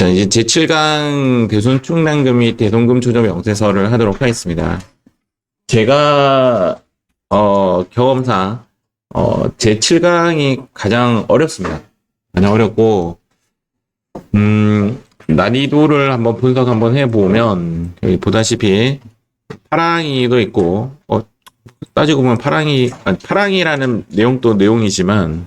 자, 이제 제7강 대손 충당금 및 대손금 조정 명세서를 하도록 하겠습니다. 제가 경험상 제7강이 가장 어렵습니다. 가장 어렵고 난이도를 한번 분석 한번 해보면 여기 보다시피 파랑이도 있고 따지고 보면 파랑이라는 내용도 내용이지만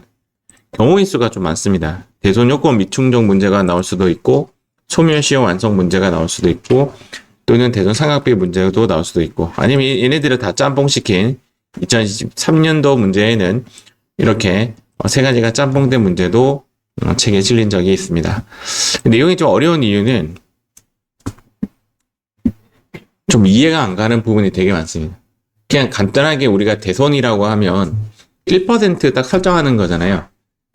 경우의 수가 좀 많습니다. 대손 요건 미충족 문제가 나올 수도 있고 소멸시효 완성 문제가 나올 수도 있고 또는 대손 상각비 문제도 나올 수도 있고 아니면 얘네들을 다 짬뽕시킨 2023년도 문제에는 이렇게 세 가지가 짬뽕된 문제도 책에 실린 적이 있습니다. 내용이 좀 어려운 이유는 좀 이해가 안 가는 부분이 되게 많습니다. 그냥 간단하게 우리가 대손이라고 하면 1% 딱 설정하는 거잖아요.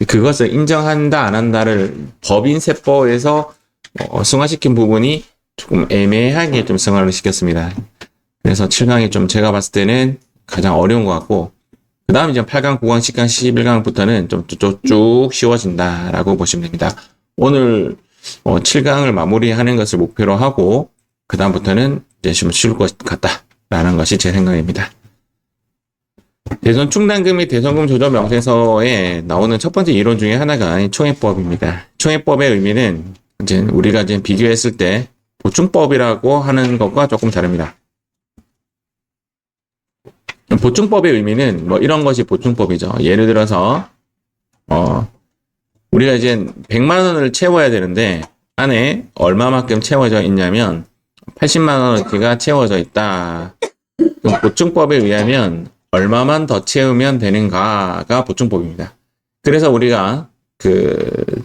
그것을 인정한다 안 한다를 법인세법에서 승화시킨 부분이 조금 애매하게 좀 승화를 시켰습니다. 그래서 7강이 좀 제가 봤을 때는 가장 어려운 것 같고 그 다음 이제 8강, 9강, 10강, 11강부터는 좀 쭉 쉬워진다라고 보시면 됩니다. 오늘 7강을 마무리하는 것을 목표로 하고 그 다음부터는 이제 좀 쉬울 것 같다라는 것이 제 생각입니다. 대손 충당금 및 대손금 조정 명세서에 나오는 첫 번째 이론 중에 하나가 총회법입니다. 총회법의 의미는 이제 우리가 이제 비교했을 때 보충법이라고 하는 것과 조금 다릅니다. 보충법의 의미는 뭐 이런 것이 보충법이죠. 예를 들어서 우리가 이제 100만 원을 채워야 되는데 안에 얼마만큼 채워져 있냐면 80만 원어치가 채워져 있다. 그럼 보충법에 의하면 얼마만 더 채우면 되는가가 보충법입니다. 그래서 우리가 그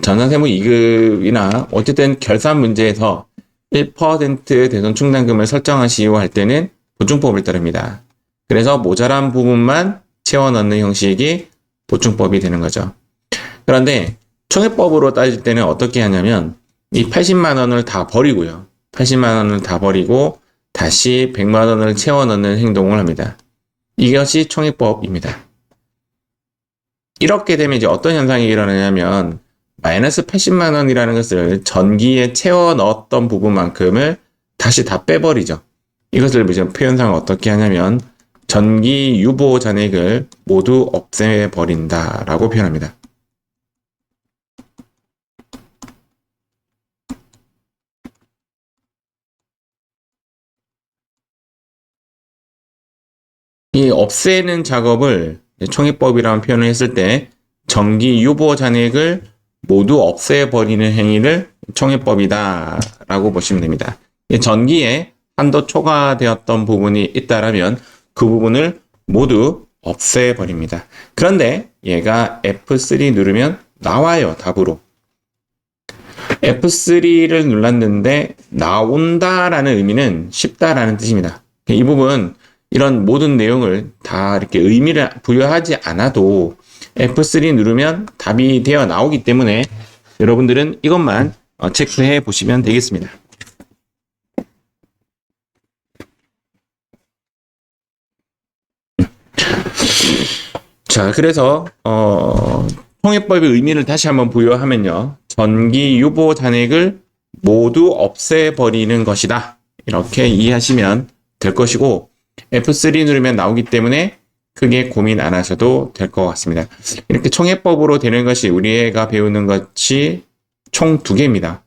전산세무 2급이나 어쨌든 결산 문제에서 1% 대손 충당금을 설정하시오 할 때는 보충법을 따릅니다. 그래서 모자란 부분만 채워 넣는 형식이 보충법이 되는 거죠. 그런데 총회법으로 따질 때는 어떻게 하냐면 이 80만 원을 다 버리고요. 80만 원을 다 버리고 다시 100만 원을 채워 넣는 행동을 합니다. 이것이 총회법입니다. 이렇게 되면 이제 어떤 현상이 일어나냐면 마이너스 80만 원이라는 것을 전기에 채워 넣었던 부분만큼을 다시 다 빼버리죠. 이것을 이제 표현상을 어떻게 하냐면 전기 유보 잔액을 모두 없애버린다라고 표현합니다. 이 없애는 작업을 총회법이라는 표현을 했을 때 전기 유보 잔액을 모두 없애버리는 행위를 총회법이다 라고 보시면 됩니다. 전기에 한도 초과되었던 부분이 있다라면 그 부분을 모두 없애버립니다. 그런데 얘가 F3 누르면 나와요, 답으로. F3를 눌렀는데 나온다라는 의미는 쉽다라는 뜻입니다. 이 부분 이런 모든 내용을 다 이렇게 의미를 부여하지 않아도 F3 누르면 답이 되어 나오기 때문에 여러분들은 이것만 체크해 보시면 되겠습니다. 자, 그래서 총회법의 의미를 다시 한번 부여하면요. 전기 유보 잔액을 모두 없애버리는 것이다. 이렇게 이해하시면 될 것이고 F3 누르면 나오기 때문에 크게 고민 안 하셔도 될 것 같습니다. 이렇게 총회법으로 되는 것이 우리가 배우는 것이 총 2개입니다.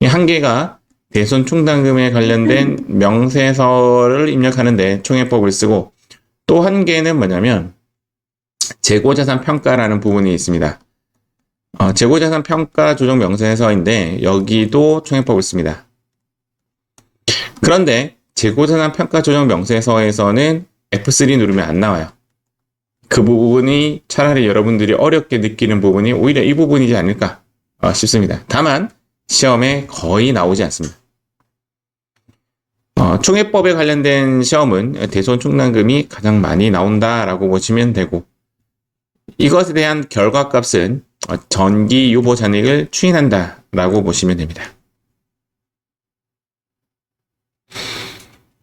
한 개가 대손 충당금에 관련된 명세서를 입력하는데 총회법을 쓰고 또 한 개는 뭐냐면 재고자산 평가라는 부분이 있습니다. 재고자산 평가 조정 명세서인데 여기도 총회법을 씁니다. 그런데 재고자산 평가 조정 명세서에서는 F3 누르면 안 나와요. 그 부분이 차라리 여러분들이 어렵게 느끼는 부분이 오히려 이 부분이지 않을까 싶습니다. 다만 시험에 거의 나오지 않습니다. 총회법에 관련된 시험은 대손 충당금이 가장 많이 나온다라고 보시면 되고 이것에 대한 결과값은 전기 유보 잔액을 추인한다라고 보시면 됩니다.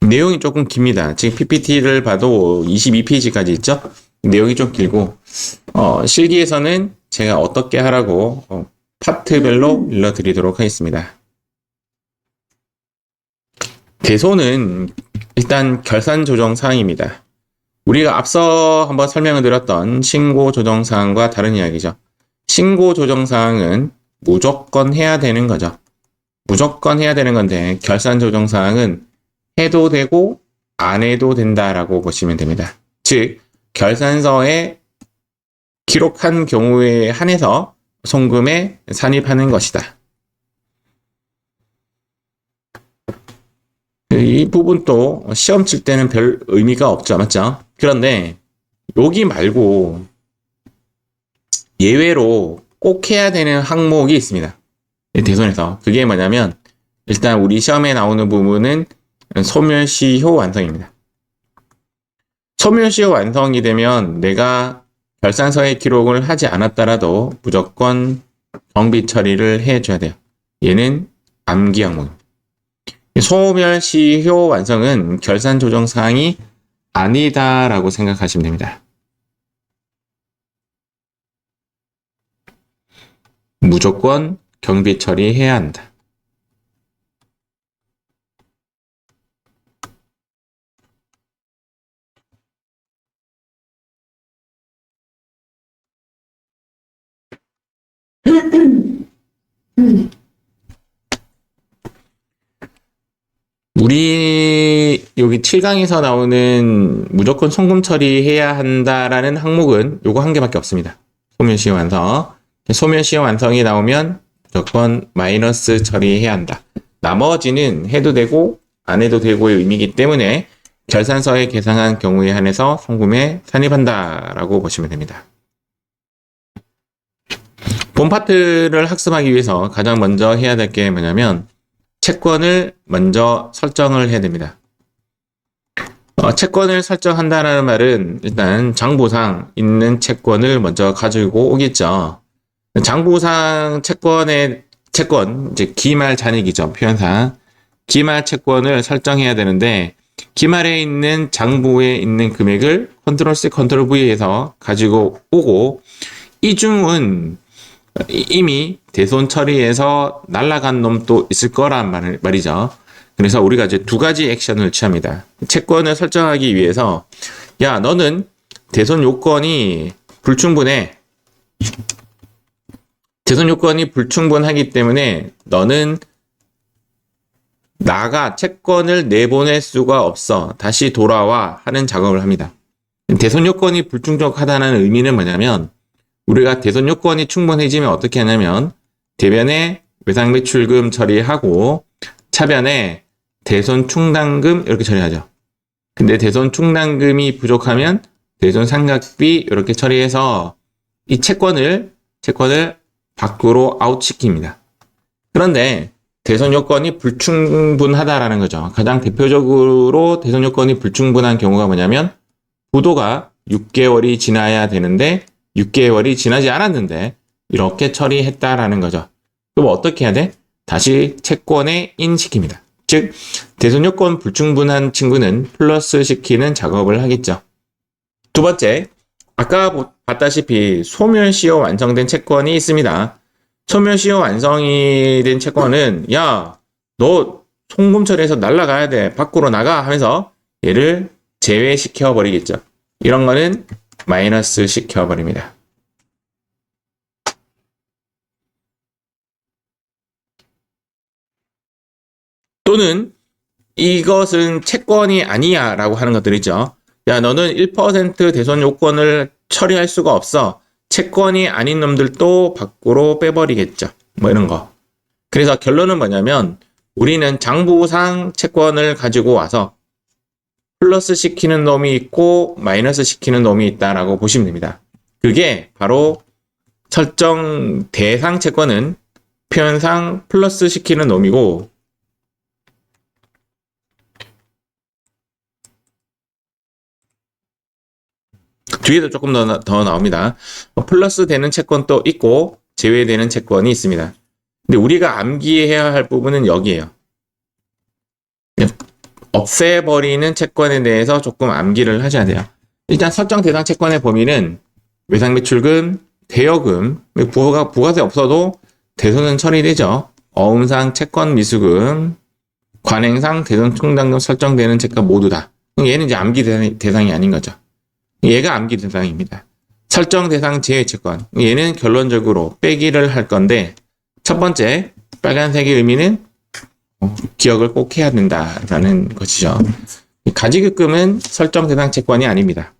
내용이 조금 깁니다. 지금 PPT를 봐도 22페이지까지 있죠? 내용이 좀 길고 실기에서는 제가 어떻게 하라고 파트별로 일러드리도록 하겠습니다. 대손은 일단 결산 조정 사항입니다. 우리가 앞서 한번 설명을 드렸던 신고 조정 사항과 다른 이야기죠. 신고 조정 사항은 무조건 해야 되는 거죠. 무조건 해야 되는 건데 결산 조정 사항은 해도 되고 안 해도 된다라고 보시면 됩니다. 즉 결산서에 기록한 경우에 한해서 송금에 산입하는 것이다. 이 부분도 시험 칠 때는 별 의미가 없죠. 맞죠? 그런데 여기 말고 예외로 꼭 해야 되는 항목이 있습니다. 대손에서. 그게 뭐냐면 일단 우리 시험에 나오는 부분은 소멸시효 완성입니다. 소멸시효 완성이 되면 내가 결산서에 기록을 하지 않았더라도 무조건 경비 처리를 해줘야 돼요. 얘는 암기 항목입니다. 소멸시효 완성은 결산 조정 사항이 아니다라고 생각하시면 됩니다. 무조건 경비 처리해야 한다. 우리 여기 7강에서 나오는 무조건 송금 처리해야 한다라는 항목은 요거 한 개밖에 없습니다. 소멸시효 완성. 소멸시효 완성이 나오면 무조건 마이너스 처리해야 한다. 나머지는 해도 되고 안 해도 되고의 의미이기 때문에 결산서에 계상한 경우에 한해서 송금에 산입한다라고 보시면 됩니다. 본 파트를 학습하기 위해서 가장 먼저 해야 될 게 뭐냐면 채권을 먼저 설정을 해야 됩니다. 채권을 설정한다는 말은 일단 장부상 있는 채권을 먼저 가지고 오겠죠. 장부상 채권, 이제 기말 잔액이죠. 표현상. 기말 채권을 설정해야 되는데 기말에 있는 장부에 있는 금액을 컨트롤 C, 컨트롤 V에서 가지고 오고 이 중은 이미 대손 처리해서 날아간 놈도 있을 거란 말이죠. 그래서 우리가 이제 두 가지 액션을 취합니다. 채권을 설정하기 위해서 야 너는 대손 요건이 불충분해. 대손 요건이 불충분하기 때문에 너는 나가 채권을 내보낼 수가 없어. 다시 돌아와 하는 작업을 합니다. 대손 요건이 불충족하다는 의미는 뭐냐면 우리가 대손 요건이 충분해지면 어떻게 하냐면 대변에 외상매출금 처리하고 차변에 대손 충당금 이렇게 처리하죠. 근데 대손 충당금이 부족하면 대손 상각비 이렇게 처리해서 이 채권을 밖으로 아웃시킵니다. 그런데 대손 요건이 불충분하다라는 거죠. 가장 대표적으로 대손 요건이 불충분한 경우가 뭐냐면 부도가 6개월이 지나야 되는데 6개월이 지나지 않았는데 이렇게 처리했다라는 거죠. 그럼 어떻게 해야 돼? 다시 채권에 인시킵니다. 즉 대손 요건 불충분한 친구는 플러스 시키는 작업을 하겠죠. 두 번째, 아까 봤다시피 소멸시효 완성된 채권이 있습니다. 소멸시효 완성이 된 채권은 야, 너 송금 처리해서 날아가야 돼. 밖으로 나가 하면서 얘를 제외시켜 버리겠죠. 이런 거는 마이너스 시켜버립니다. 또는 이것은 채권이 아니야 라고 하는 것들 있죠. 야 너는 1% 대손 요건을 처리할 수가 없어. 채권이 아닌 놈들도 밖으로 빼버리겠죠. 뭐 이런 거. 그래서 결론은 뭐냐면 우리는 장부상 채권을 가지고 와서 플러스 시키는 놈이 있고 마이너스 시키는 놈이 있다라고 보시면 됩니다. 그게 바로 설정 대상 채권은 표현상 플러스 시키는 놈이고 뒤에도 조금 더 나옵니다. 플러스 되는 채권도 있고 제외되는 채권이 있습니다. 근데 우리가 암기해야 할 부분은 여기에요. 없애버리는 채권에 대해서 조금 암기를 하셔야 돼요. 일단 설정 대상 채권의 범위는 외상매출금, 대여금, 부가세 없어도 대손은 처리되죠. 어음상 채권 미수금, 관행상 대손 충당금 설정되는 채권 모두다. 얘는 이제 암기 대상이 아닌 거죠. 얘가 암기 대상입니다. 설정 대상 제외 채권. 얘는 결론적으로 빼기를 할 건데, 첫 번째 빨간색의 의미는 기억을 꼭 해야 된다라는 것이죠. 가지급금은 설정 대상 채권이 아닙니다.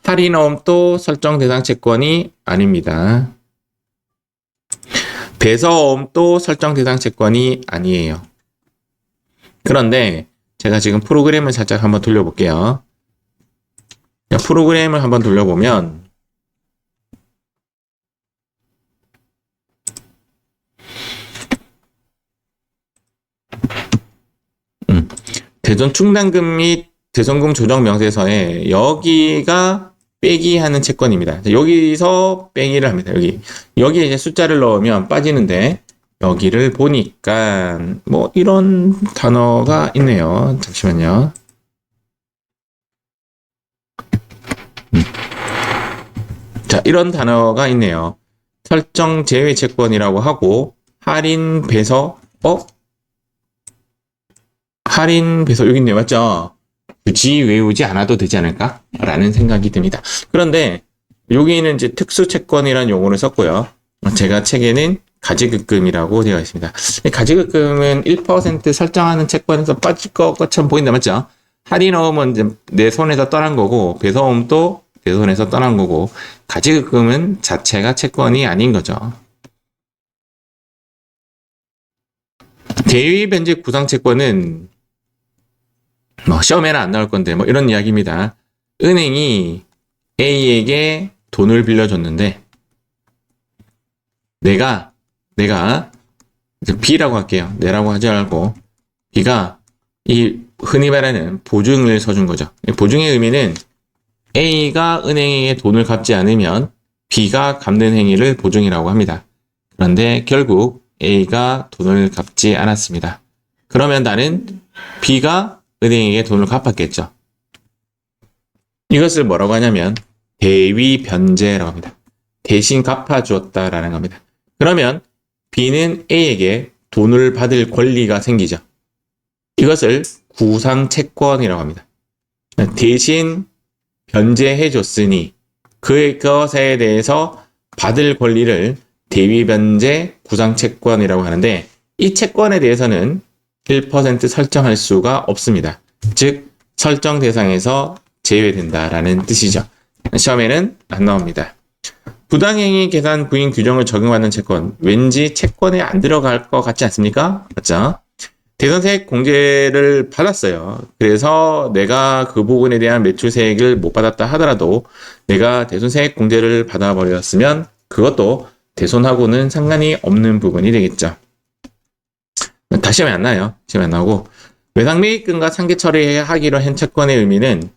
할인어음도 설정 대상 채권이 아닙니다. 배서어음도 설정 대상 채권이 아니에요. 그런데 제가 지금 프로그램을 살짝 한번 돌려볼게요. 프로그램을 한번 돌려보면 대손 충당금 및 대손금 조정 명세서에 여기가 빼기하는 채권입니다. 여기서 빼기를 합니다. 여기에 이제 숫자를 넣으면 빠지는데 여기를 보니까 뭐 이런 단어가 있네요. 잠시만요. 자, 이런 단어가 있네요. 설정 제외 채권이라고 하고 할인 배서 할인 배서 여기 있네요. 맞죠? 굳이 외우지 않아도 되지 않을까? 라는 생각이 듭니다. 그런데 여기는 이제 특수 채권이라는 용어를 썼고요. 제가 책에는 가지급금이라고 되어 있습니다. 가지급금은 1% 설정하는 채권에서 빠질 것처럼 보인다. 맞죠? 할인어음은 이제 내 손에서 떠난 거고, 배서어음도 내 손에서 떠난 거고, 가지급금은 자체가 채권이 아닌 거죠. 대위 변제 구상 채권은 시험에는 안 나올 건데 이런 이야기입니다. 은행이 A에게 돈을 빌려줬는데 내가 B라고 할게요. 내라고 하지 말고 B가 이 흔히 말하는 보증을 서준 거죠. 보증의 의미는 A가 은행에게 돈을 갚지 않으면 B가 갚는 행위를 보증이라고 합니다. 그런데 결국 A가 돈을 갚지 않았습니다. 그러면 나는 B가 은행에게 돈을 갚았겠죠. 이것을 뭐라고 하냐면 대위 변제라고 합니다. 대신 갚아주었다라는 겁니다. 그러면 B는 A에게 돈을 받을 권리가 생기죠. 이것을 구상채권이라고 합니다. 대신 변제해줬으니 그것에 대해서 받을 권리를 대위변제 구상채권이라고 하는데 이 채권에 대해서는 1% 설정할 수가 없습니다. 즉 설정 대상에서 제외된다라는 뜻이죠. 시험에는 안 나옵니다. 부당행위 계산 부인 규정을 적용받는 채권, 왠지 채권에 안 들어갈 것 같지 않습니까? 맞죠? 대손세액 공제를 받았어요. 그래서 내가 그 부분에 대한 매출세액을 못 받았다 하더라도 내가 대손세액 공제를 받아버렸으면 그것도 대손하고는 상관이 없는 부분이 되겠죠. 다 시험에 안 나요. 시험에 안 나오고 외상매입금과 상계 처리하기로 한 채권의 의미는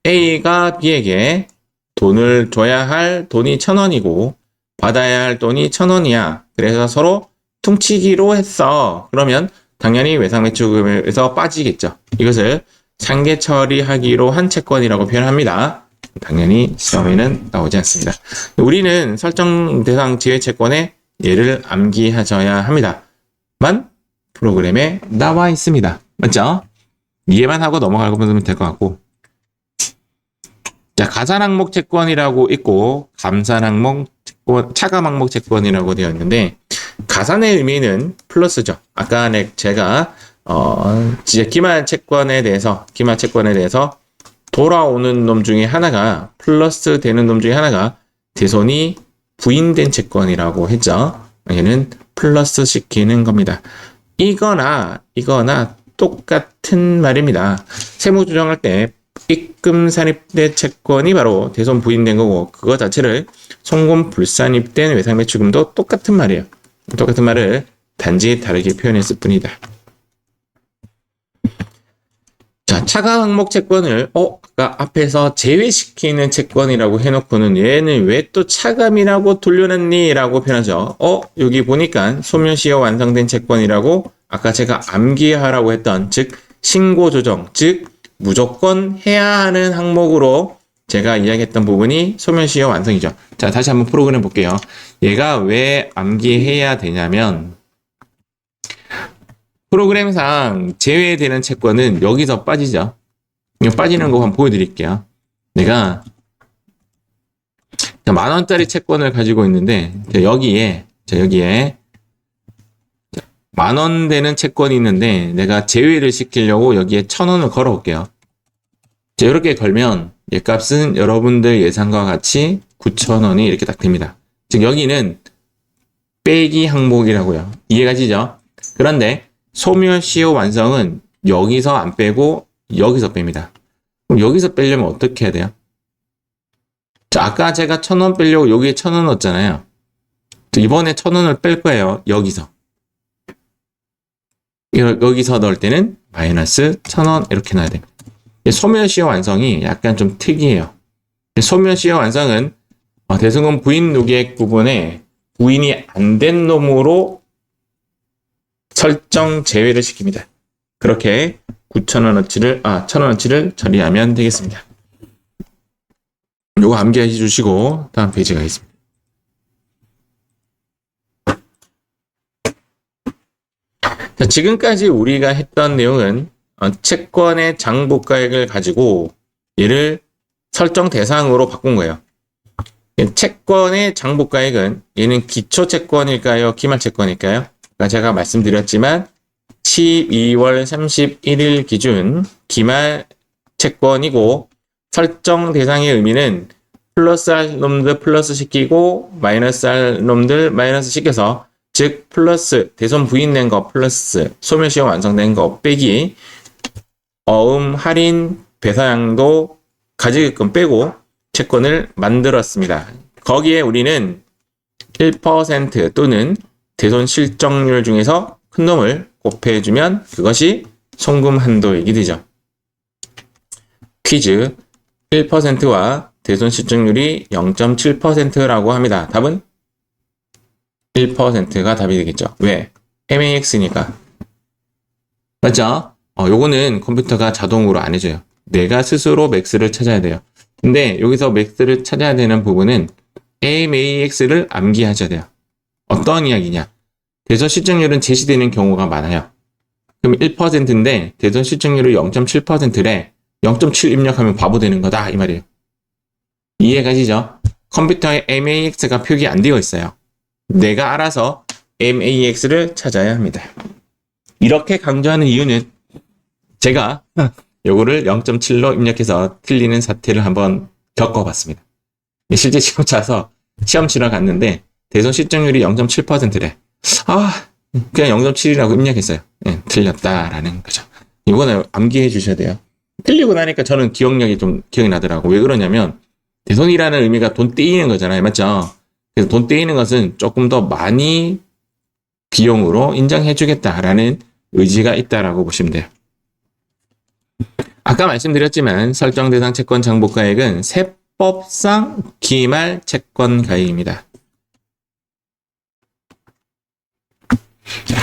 A가 B에게 돈을 줘야 할 돈이 1,000원이고 받아야 할 돈이 1,000원이야. 그래서 서로 퉁치기로 했어. 그러면 당연히 외상매출금에서 빠지겠죠. 이것을 상계 처리하기로 한 채권이라고 표현합니다. 당연히 시험에는 나오지 않습니다. 우리는 설정 대상 지회 채권의 예를 암기하셔야 합니다. 만 프로그램에 나와 있습니다. 맞죠? 이해만 하고 넘어가고 보면 될 것 같고. 자, 가산항목 채권이라고 있고 감산항목 채권, 차감항목 채권이라고 되어 있는데 가산의 의미는 플러스죠. 아까 제가 기말 채권에 대해서 돌아오는 놈 중에 하나가 플러스 되는 놈 중에 하나가 대손이 부인된 채권이라고 했죠. 얘는 플러스 시키는 겁니다. 이거나 똑같은 말입니다. 세무 조정할 때 입금 산입된 채권이 바로 대손 부인된 거고 그거 자체를 송금 불산입된 외상매출금도 똑같은 말이에요. 똑같은 말을 단지 다르게 표현했을 뿐이다. 자, 차감 항목 채권을 아까 앞에서 제외시키는 채권이라고 해놓고는 얘는 왜 또 차감이라고 돌려놨니? 라고 표현하죠. 여기 보니까 소멸시효 완성된 채권이라고 아까 제가 암기하라고 했던 즉 신고조정 즉 무조건 해야 하는 항목으로 제가 이야기했던 부분이 소멸시효 완성이죠. 자, 다시 한번 프로그램 볼게요. 얘가 왜 암기해야 되냐면 프로그램상 제외되는 채권은 여기서 빠지죠. 이거 빠지는 거 한번 보여드릴게요. 내가 10,000원짜리 채권을 가지고 있는데 여기에 10,000원 되는 채권이 있는데 내가 제외를 시키려고 여기에 1,000원을 걸어 올게요. 자, 이렇게 걸면 얘값은 여러분들 예상과 같이 9,000원이 이렇게 딱 됩니다. 즉 여기는 빼기 항목이라고요. 이해가시죠? 그런데 소멸시효 완성은 여기서 안 빼고 여기서 뺍니다. 그럼 여기서 빼려면 어떻게 해야 돼요? 자, 아까 제가 1,000원 빼려고 여기에 1,000원 넣었잖아요. 이번에 1,000원을 뺄 거예요. 여기서. 여기서 넣을 때는 마이너스 1,000원 이렇게 놔야 됩니다. 소멸시효 완성이 약간 좀 특이해요. 소멸시효 완성은 대승금 부인 누계액 부분에 부인이 안 된 놈으로 설정 제외를 시킵니다. 그렇게 1,000원어치를 처리하면 되겠습니다. 요거 암기해 주시고 다음 페이지 가겠습니다. 자, 지금까지 우리가 했던 내용은 채권의 장부가액을 가지고 얘를 설정 대상으로 바꾼 거예요. 채권의 장부가액은 얘는 기초채권일까요? 기말채권일까요? 제가 말씀드렸지만 12월 31일 기준 기말채권이고 설정 대상의 의미는 플러스 할 놈들 플러스 시키고 마이너스 할 놈들 마이너스 시켜서 즉 플러스 대손 부인된 거 플러스 소멸시효 완성된 거 빼기 할인 배사양도 가지급금 빼고 채권을 만들었습니다. 거기에 우리는 1% 또는 대손 실적률 중에서 큰 놈을 곱해주면 그것이 송금 한도액이 되죠. 퀴즈 1%와 대손 실적률이 0.7%라고 합니다. 답은 1%가 답이 되겠죠. 왜? MAX니까. 맞죠? 요거는 컴퓨터가 자동으로 안 해줘요. 내가 스스로 맥스를 찾아야 돼요. 근데 여기서 맥스를 찾아야 되는 부분은 MAX를 암기하셔야 돼요. 어떤 이야기냐? 대손 실적률은 제시되는 경우가 많아요. 그럼 1%인데 대손 실적률이 0.7%래. 0.7 입력하면 바보 되는 거다 이 말이에요. 이해가시죠? 컴퓨터에 MAX가 표기 안 되어 있어요. 내가 알아서 MAX를 찾아야 합니다. 이렇게 강조하는 이유는 제가 요거를 0.7로 입력해서 틀리는 사태를 한번 겪어봤습니다. 실제 시험 차서 시험 치러 갔는데 대손 실적률이 0.7%래. 그냥 0.7이라고 입력했어요. 네, 틀렸다라는 거죠. 이거는 암기해 주셔야 돼요. 틀리고 나니까 저는 기억력이 좀 기억이 나더라고. 왜 그러냐면 대손이라는 의미가 돈 떼이는 거잖아요. 맞죠? 그래서 돈 떼이는 것은 조금 더 많이 비용으로 인정해 주겠다라는 의지가 있다라고 보시면 돼요. 아까 말씀드렸지만 설정 대상 채권 장부가액은 세법상 기말 채권 가액입니다.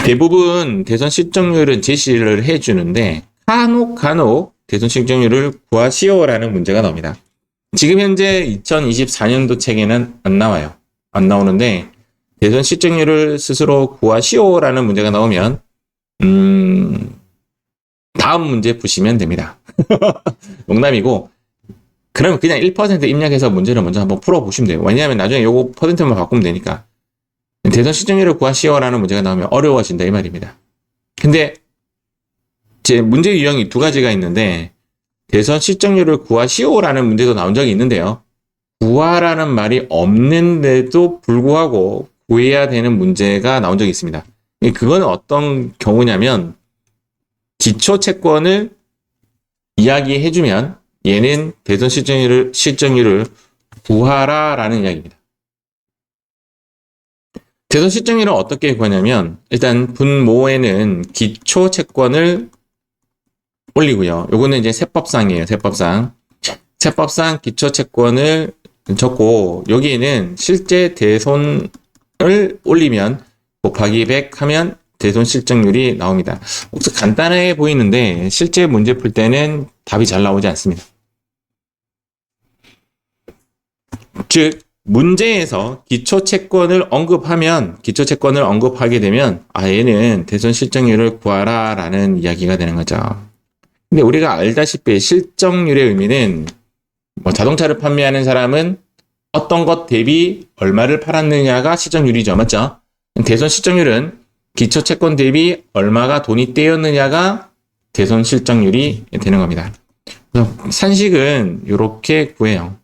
대부분 대손 실적률은 제시를 해주는데 간혹 대손 실적률을 구하시오라는 문제가 나옵니다. 지금 현재 2024년도 책에는 안 나와요. 안 나오는데 대손 실적률을 스스로 구하시오라는 문제가 나오면 다음 문제 푸시면 됩니다. 농담이고 그러면 그냥 1% 입력해서 문제를 먼저 한번 풀어보시면 돼요. 왜냐하면 나중에 요거 퍼센트만 바꾸면 되니까. 대손 실적률을 구하시오라는 문제가 나오면 어려워진다 이 말입니다. 근데 제 문제 유형이 두 가지가 있는데 대손 실적률을 구하시오라는 문제도 나온 적이 있는데요. 구하라는 말이 없는데도 불구하고 구해야 되는 문제가 나온 적이 있습니다. 그건 어떤 경우냐면 기초 채권을 이야기해주면 얘는 대손 실적률을 구하라라는 이야기입니다. 대손 실적률을 어떻게 구하냐면 일단 분모에는 기초 채권을 올리고요. 요거는 이제 세법상이에요. 세법상 기초 채권을 적고 여기에는 실제 대손을 올리면 곱하기 100 하면 대손 실적률이 나옵니다. 혹시 간단해 보이는데 실제 문제 풀 때는 답이 잘 나오지 않습니다. 즉 문제에서 기초채권을 언급하게 되면, 얘는 대손 실적률을 구하라 라는 이야기가 되는 거죠. 근데 우리가 알다시피 실적률의 의미는 자동차를 판매하는 사람은 어떤 것 대비 얼마를 팔았느냐가 실적률이죠. 맞죠? 대손 실적률은 기초채권 대비 얼마가 돈이 떼였느냐가 대손 실적률이 되는 겁니다. 그래서 산식은 이렇게 구해요.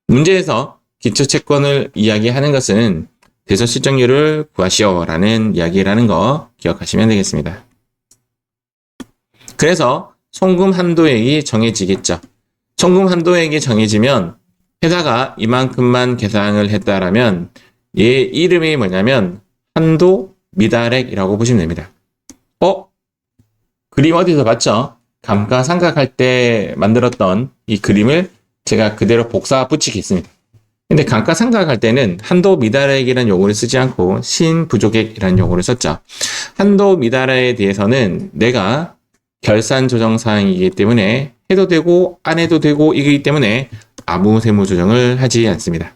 문제에서 기초채권을 이야기하는 것은 대손 실적률을 구하시오라는 이야기라는 거 기억하시면 되겠습니다. 그래서 송금 한도액이 정해지겠죠. 송금 한도액이 정해지면 회사가 이만큼만 계상을 했다라면 얘 이름이 뭐냐면 한도 미달액이라고 보시면 됩니다. 그림 어디서 봤죠? 감가상각할 때 만들었던 이 그림을 제가 그대로 복사 붙이겠습니다. 근데 감가상각할 때는 한도 미달액이라는 용어를 쓰지 않고 신부족액이라는 용어를 썼죠. 한도 미달액에 대해서는 내가 결산 조정 사항이기 때문에 해도 되고 안 해도 되고 이기 때문에 아무 세무 조정을 하지 않습니다.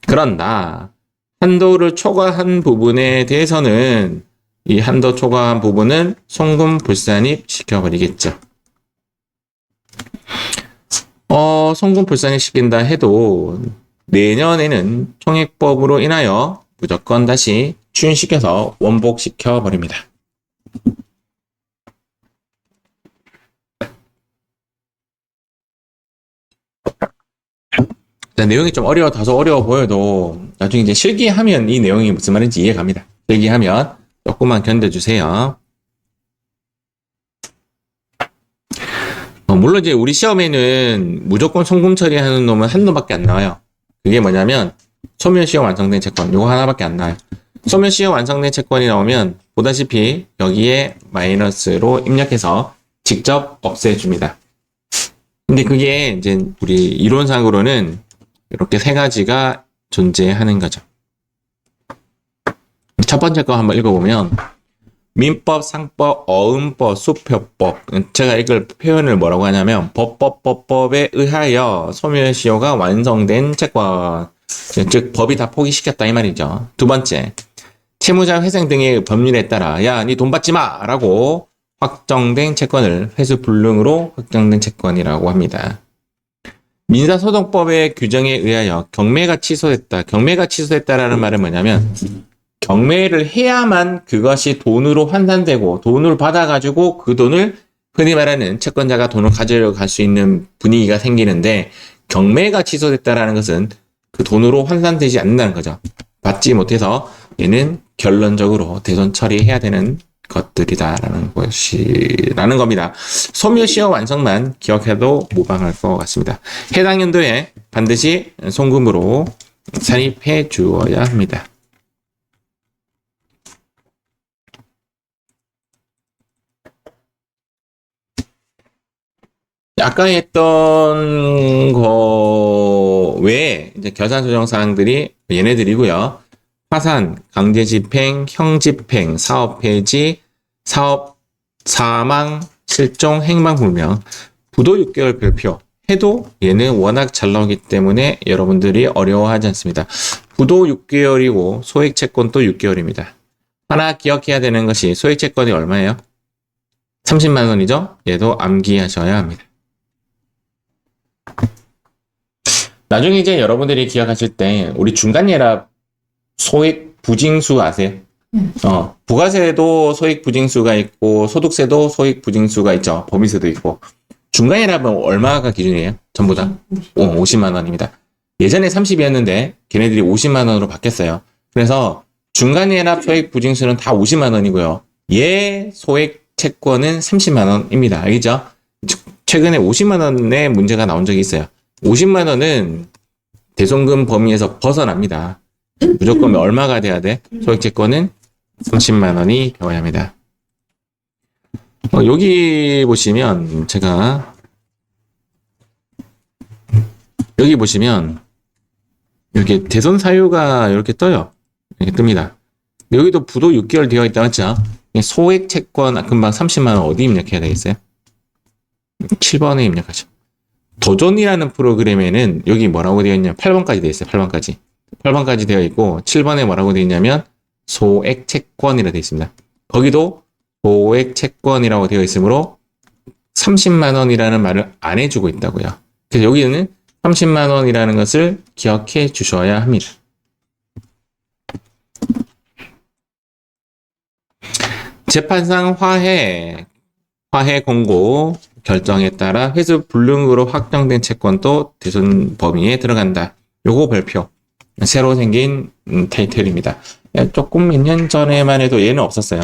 그런다. 한도를 초과한 부분에 대해서는 이 한도 초과한 부분은 송금 불산입 시켜버리겠죠. 송금 불산입 시킨다 해도 내년에는 총액법으로 인하여 무조건 다시 추인시켜서 원복시켜버립니다. 내용이 좀 다소 어려워 보여도 나중에 이제 실기하면 이 내용이 무슨 말인지 이해갑니다. 실기하면 조금만 견뎌주세요. 물론 이제 우리 시험에는 무조건 송금 처리하는 놈은 한 놈밖에 안 나와요. 그게 뭐냐면 소멸시효 완성된 채권 요거 하나밖에 안 나와요. 소멸시효 완성된 채권이 나오면 보다시피 여기에 마이너스로 입력해서 직접 없애줍니다. 근데 그게 이제 우리 이론상으로는 이렇게 세 가지가 존재하는 거죠. 첫 번째 거 한번 읽어보면 민법, 상법, 어음법, 수표법. 제가 이걸 표현을 뭐라고 하냐면 법법에 의하여 소멸시효가 완성된 채권. 즉 법이 다 포기시켰다 이 말이죠. 두 번째, 채무자 회생 등의 법률에 따라 야, 니 돈 받지 마! 라고 확정된 채권을 회수불능으로 확정된 채권이라고 합니다. 민사소송법의 규정에 의하여 경매가 취소됐다. 경매가 취소됐다라는 말은 뭐냐면 경매를 해야만 그것이 돈으로 환산되고 돈을 받아가지고 그 돈을 흔히 말하는 채권자가 돈을 가지러 갈 수 있는 분위기가 생기는데 경매가 취소됐다라는 것은 그 돈으로 환산되지 않는다는 거죠. 받지 못해서 얘는 결론적으로 대손 처리해야 되는 것들이다라는 겁니다. 소멸시효 완성만 기억해도 무방할 것 같습니다. 해당 연도에 반드시 송금으로 산입해 주어야 합니다. 아까 했던 거 외에 이제 결산 조정 사항들이 얘네들이고요. 파산, 강제집행, 형집행, 사업폐지, 사업 사망, 실종, 행방불명, 부도 6개월 별표 해도 얘는 워낙 잘 나오기 때문에 여러분들이 어려워하지 않습니다. 부도 6개월이고 소액채권도 6개월입니다. 하나 기억해야 되는 것이 소액채권이 얼마예요? 30만 원이죠? 얘도 암기하셔야 합니다. 나중에 이제 여러분들이 기억하실 때 우리 중간예납 소액 부징수 아세요? 부가세도 소액 부징수가 있고 소득세도 소액 부징수가 있죠. 법인세도 있고. 중간예납은 얼마가 기준이에요? 전부 다? 50만 원입니다. 예전에 30이었는데 걔네들이 50만 원으로 바뀌었어요. 그래서 중간예납 소액 부징수는 다 50만 원이고요. 얘 소액 채권은 30만 원입니다. 알겠죠? 최근에 50만 원의 문제가 나온 적이 있어요. 50만 원은 대손금 범위에서 벗어납니다. 무조건 얼마가 돼야 돼? 소액채권은 30만 원이 되어야 합니다. 여기 보시면 여기 보시면 이렇게 대손 사유가 이렇게 떠요. 이렇게 뜹니다. 여기도 부도 6개월 되어 있다 맞죠? 소액채권 금방 30만 원 어디 입력해야 되겠어요? 7번에 입력하죠. 도전이라는 프로그램에는 여기 뭐라고 되어 있냐면 8번까지 되어 있어요. 8번까지. 8번까지 되어 있고 7번에 뭐라고 되어 있냐면 소액 채권이라 되어 있습니다. 거기도 소액 채권이라고 되어 있으므로 30만 원이라는 말을 안 해주고 있다고요. 그래서 여기는 30만 원이라는 것을 기억해 주셔야 합니다. 재판상 화해 공고 결정에 따라 회수 불능으로 확정된 채권도 대손 범위에 들어간다. 요거 별표. 새로 생긴 타이틀입니다. 조금 몇 년 전에만 해도 얘는 없었어요.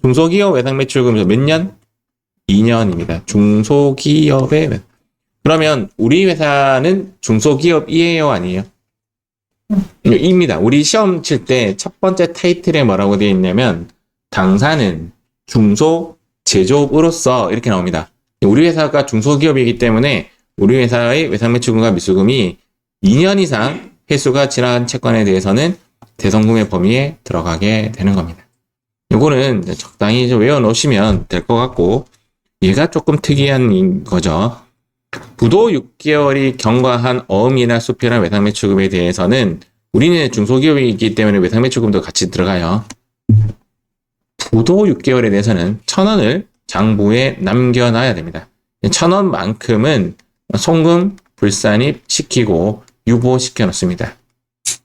중소기업 외상매출금에서 몇 년? 2년입니다. 중소기업의 그러면 우리 회사는 중소기업이에요, 아니에요? 입니다. 우리 시험 칠 때 첫 번째 타이틀에 뭐라고 되어 있냐면 당사는 중소 제조업으로서 이렇게 나옵니다. 우리 회사가 중소기업이기 때문에 우리 회사의 외상매출금과 미수금이 2년 이상 회수가 지난 채권에 대해서는 대손금의 범위에 들어가게 되는 겁니다. 요거는 적당히 좀 외워놓으시면 될 것 같고, 얘가 조금 특이한 거죠. 부도 6개월이 경과한 어음이나 수표나 외상매출금에 대해서는 우리는 중소기업이기 때문에 외상매출금도 같이 들어가요. 부도 6개월에 대해서는 1,000원을 장부에 남겨놔야 됩니다. 1,000원만큼은 송금 불산입 시키고 유보시켜 놓습니다.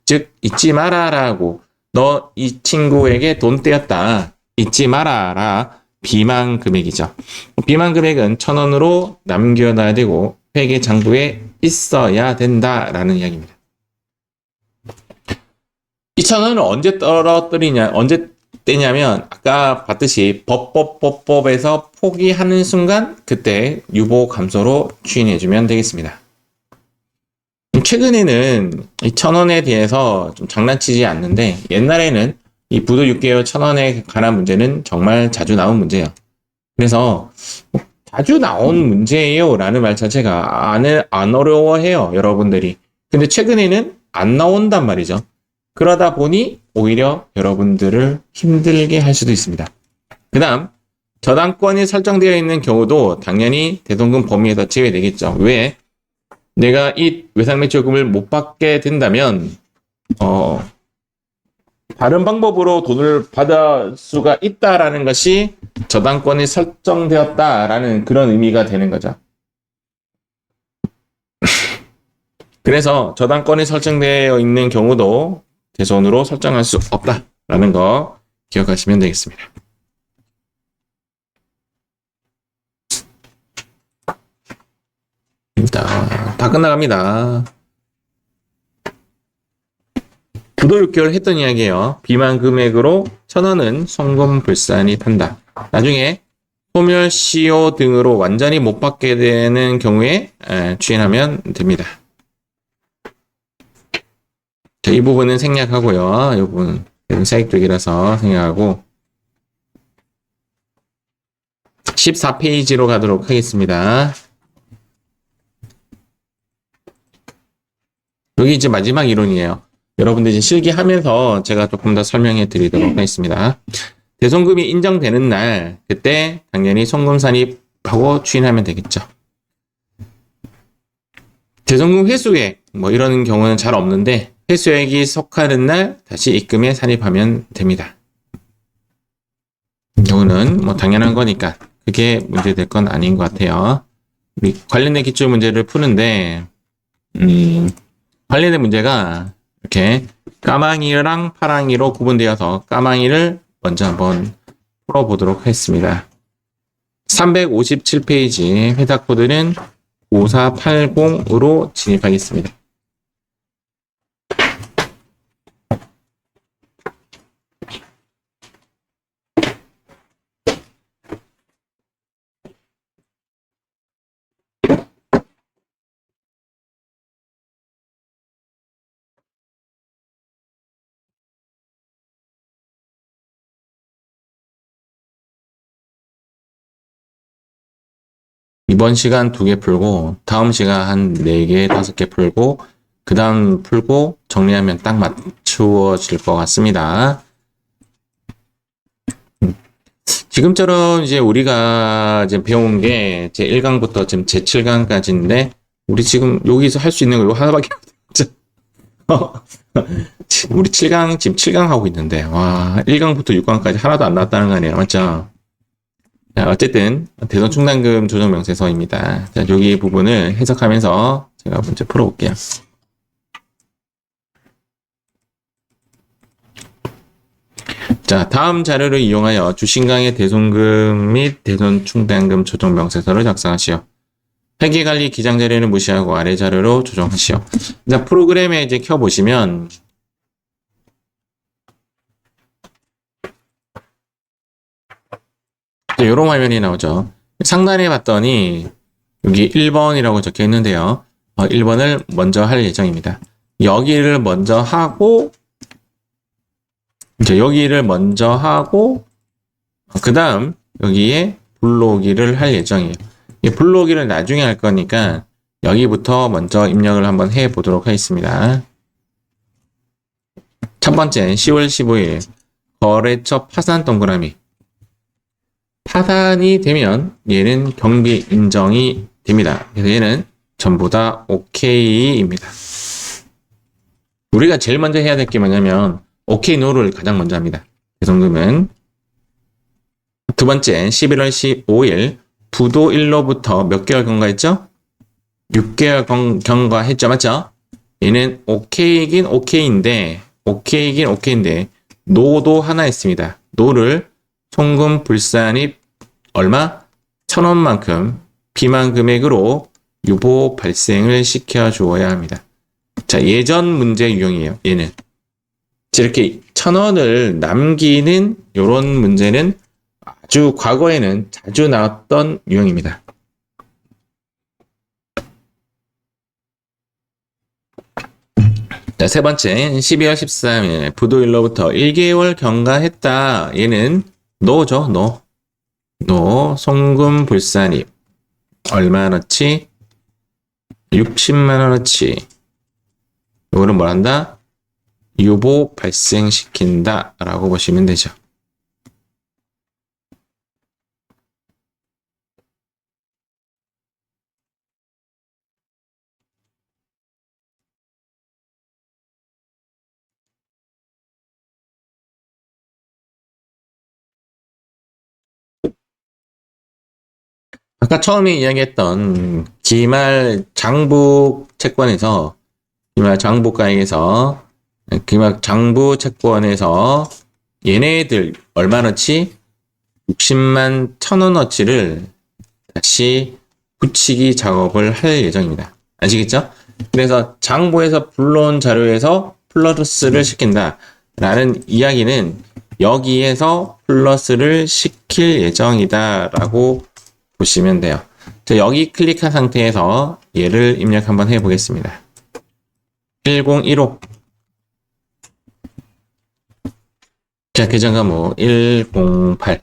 즉 잊지 마라라고, 너 이 친구에게 돈 떼었다, 잊지 마라라 비만 금액이죠. 비만 금액은 1,000원으로 남겨놔야 되고 회계 장부에 있어야 된다라는 이야기입니다. 2,000원을 언제 떨어뜨리냐, 언제 떼냐면 아까 봤듯이 법에서 포기하는 순간 그때 유보 감소로 추인해주면 되겠습니다. 최근에는 이 1,000원에 대해서 좀 장난치지 않는데 옛날에는 이 부도 6개월 1,000원에 관한 문제는 정말 자주 나온 문제예요. 그래서 자주 나온 문제예요 라는 말 자체가 안 어려워해요, 여러분들이. 근데 최근에는 안 나온단 말이죠. 그러다 보니 오히려 여러분들을 힘들게 할 수도 있습니다. 그 다음 저당권이 설정되어 있는 경우도 당연히 대손금 범위에서 제외되겠죠. 왜? 내가 이 외상매출금을 못 받게 된다면 다른 방법으로 돈을 받을 수가 있다라는 것이 저당권이 설정되었다라는 그런 의미가 되는 거죠. 그래서 저당권이 설정되어 있는 경우도 대손으로 설정할 수 없다라는 거 기억하시면 되겠습니다. 다 끝나갑니다. 부도 6개월 했던 이야기예요. 비만 금액으로 1,000원은 송금 불산입 한다. 나중에 소멸시효 등으로 완전히 못 받게 되는 경우에 추인하면 됩니다. 자, 이 부분은 생략하고요. 이 부분 사익 쪽이라서 생략하고 14페이지로 가도록 하겠습니다. 여기 이제 마지막 이론이에요. 여러분들 이제 실기하면서 제가 조금 더 설명해 드리도록 하겠습니다. 대손금이 인정되는 날, 그때 당연히 송금 산입하고 추인하면 되겠죠. 대손금 회수액, 뭐 이런 경우는 잘 없는데, 회수액이 속하는 날 다시 입금에 산입하면 됩니다. 이거는 뭐 당연한 거니까 그게 문제될 건 아닌 것 같아요. 우리 관련된 기출 문제를 푸는데, 관련된 문제가 이렇게 까망이랑 파랑이로 구분되어서 까망이를 먼저 한번 풀어보도록 하겠습니다. 357페이지 회사 코드는 5480으로 진입하겠습니다. 이번 시간 2개 풀고 다음 시간 한 4개, 5개 풀고 그 다음 풀고 정리하면 딱 맞추어질 것 같습니다. 지금처럼 이제 우리가 이제 배운 게 제 1강부터 지금 제 7강까지인데 우리 지금 여기서 할 수 있는 거 이거 하나밖에 없죠. 우리 7강, 지금 7강 하고 있는데, 와, 1강부터 6강까지 하나도 안 나왔다는 거 아니에요. 맞죠? 자, 어쨌든, 대선 충당금 조정 명세서입니다. 자, 여기 부분을 해석하면서 제가 먼저 풀어볼게요. 자, 다음 자료를 이용하여 주신강의 대손금 및 대손 충당금 조정 명세서를 작성하시오. 회계관리 기장 자료는 무시하고 아래 자료로 조정하시오. 자, 프로그램에 이제 켜보시면, 이런 화면이 나오죠. 상단에 봤더니, 여기 1번이라고 적혀 있는데요. 1번을 먼저 할 예정입니다. 여기를 먼저 하고, 이제 여기를 먼저 하고, 그 다음, 여기에 불러오기를 할 예정이에요. 이 불러오기를 나중에 할 거니까, 여기부터 먼저 입력을 한번 해 보도록 하겠습니다. 첫 번째, 10월 15일, 거래처 파산 동그라미. 파산이 되면 얘는 경비 인정이 됩니다. 그래서 얘는 전부 다 OK입니다. 우리가 제일 먼저 해야 될 게 뭐냐면 OK, NO를 가장 먼저 합니다. 대손금은 두 번째 11월 15일 부도 1로부터 몇 개월 경과했죠? 6개월 경과했죠. 맞죠? 얘는 OK이긴 OK인데 NO도 하나 있습니다. NO를 송금 불산입 얼마? 1,000원만큼 비만 금액으로 유보 발생을 시켜 주어야 합니다. 자, 예전 문제 유형이에요. 얘는 이렇게 1,000원을 남기는 이런 문제는 아주 과거에는 자주 나왔던 유형입니다. 자, 세 번째 12월 13일 부도일로부터 1개월 경과했다. 얘는 NO죠. NO 송금 불산입 얼마나치? 60만원어치. 이거는 뭘 한다? 유보 발생시킨다 라고 보시면 되죠. 아까 처음에 이야기했던 기말 장부 채권에서 기말 장부가액에서 기말 장부 채권에서 얘네들 얼마나치? 60만 1,000원어치를 다시 붙이기 작업을 할 예정입니다. 아시겠죠? 그래서 장부에서 불러온 자료에서 플러스를 시킨다 라는 이야기는 여기에서 플러스를 시킬 예정이다 라고 보시면 돼요. 자, 여기 클릭한 상태에서 얘를 입력 한번 해보겠습니다. 1015. 자, 계정 과목 108.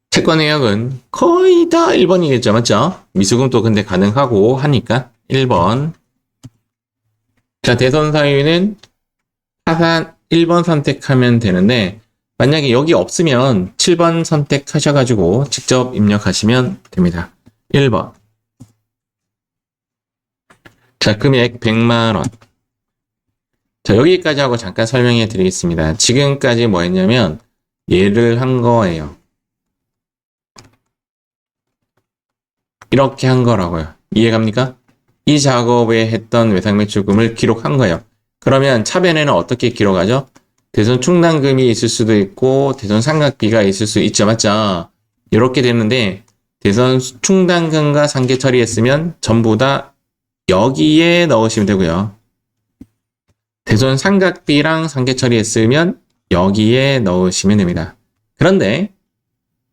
채권 내역은 거의 다 1번이겠죠. 맞죠? 미수금도 근데 가능하고 하니까 1번. 자, 대손 사유는 파산 1번 선택하면 되는데 만약에 여기 없으면 7번 선택하셔가지고 직접 입력하시면 됩니다. 1번. 자, 금액 100만원. 자, 여기까지 하고 잠깐 설명해 드리겠습니다. 지금까지 뭐 했냐면 얘를 한 거예요. 이렇게 한 거라고요. 이해갑니까? 이 작업에 했던 외상매출금을 기록한 거예요. 그러면 차변에는 어떻게 기록하죠? 대손 충당금이 있을 수도 있고 대손 상각비가 있을 수 있죠. 맞죠? 이렇게 되는데 대손 충당금과 상계 처리했으면 전부 다 여기에 넣으시면 되고요. 대손 상각비랑 상계 처리했으면 여기에 넣으시면 됩니다. 그런데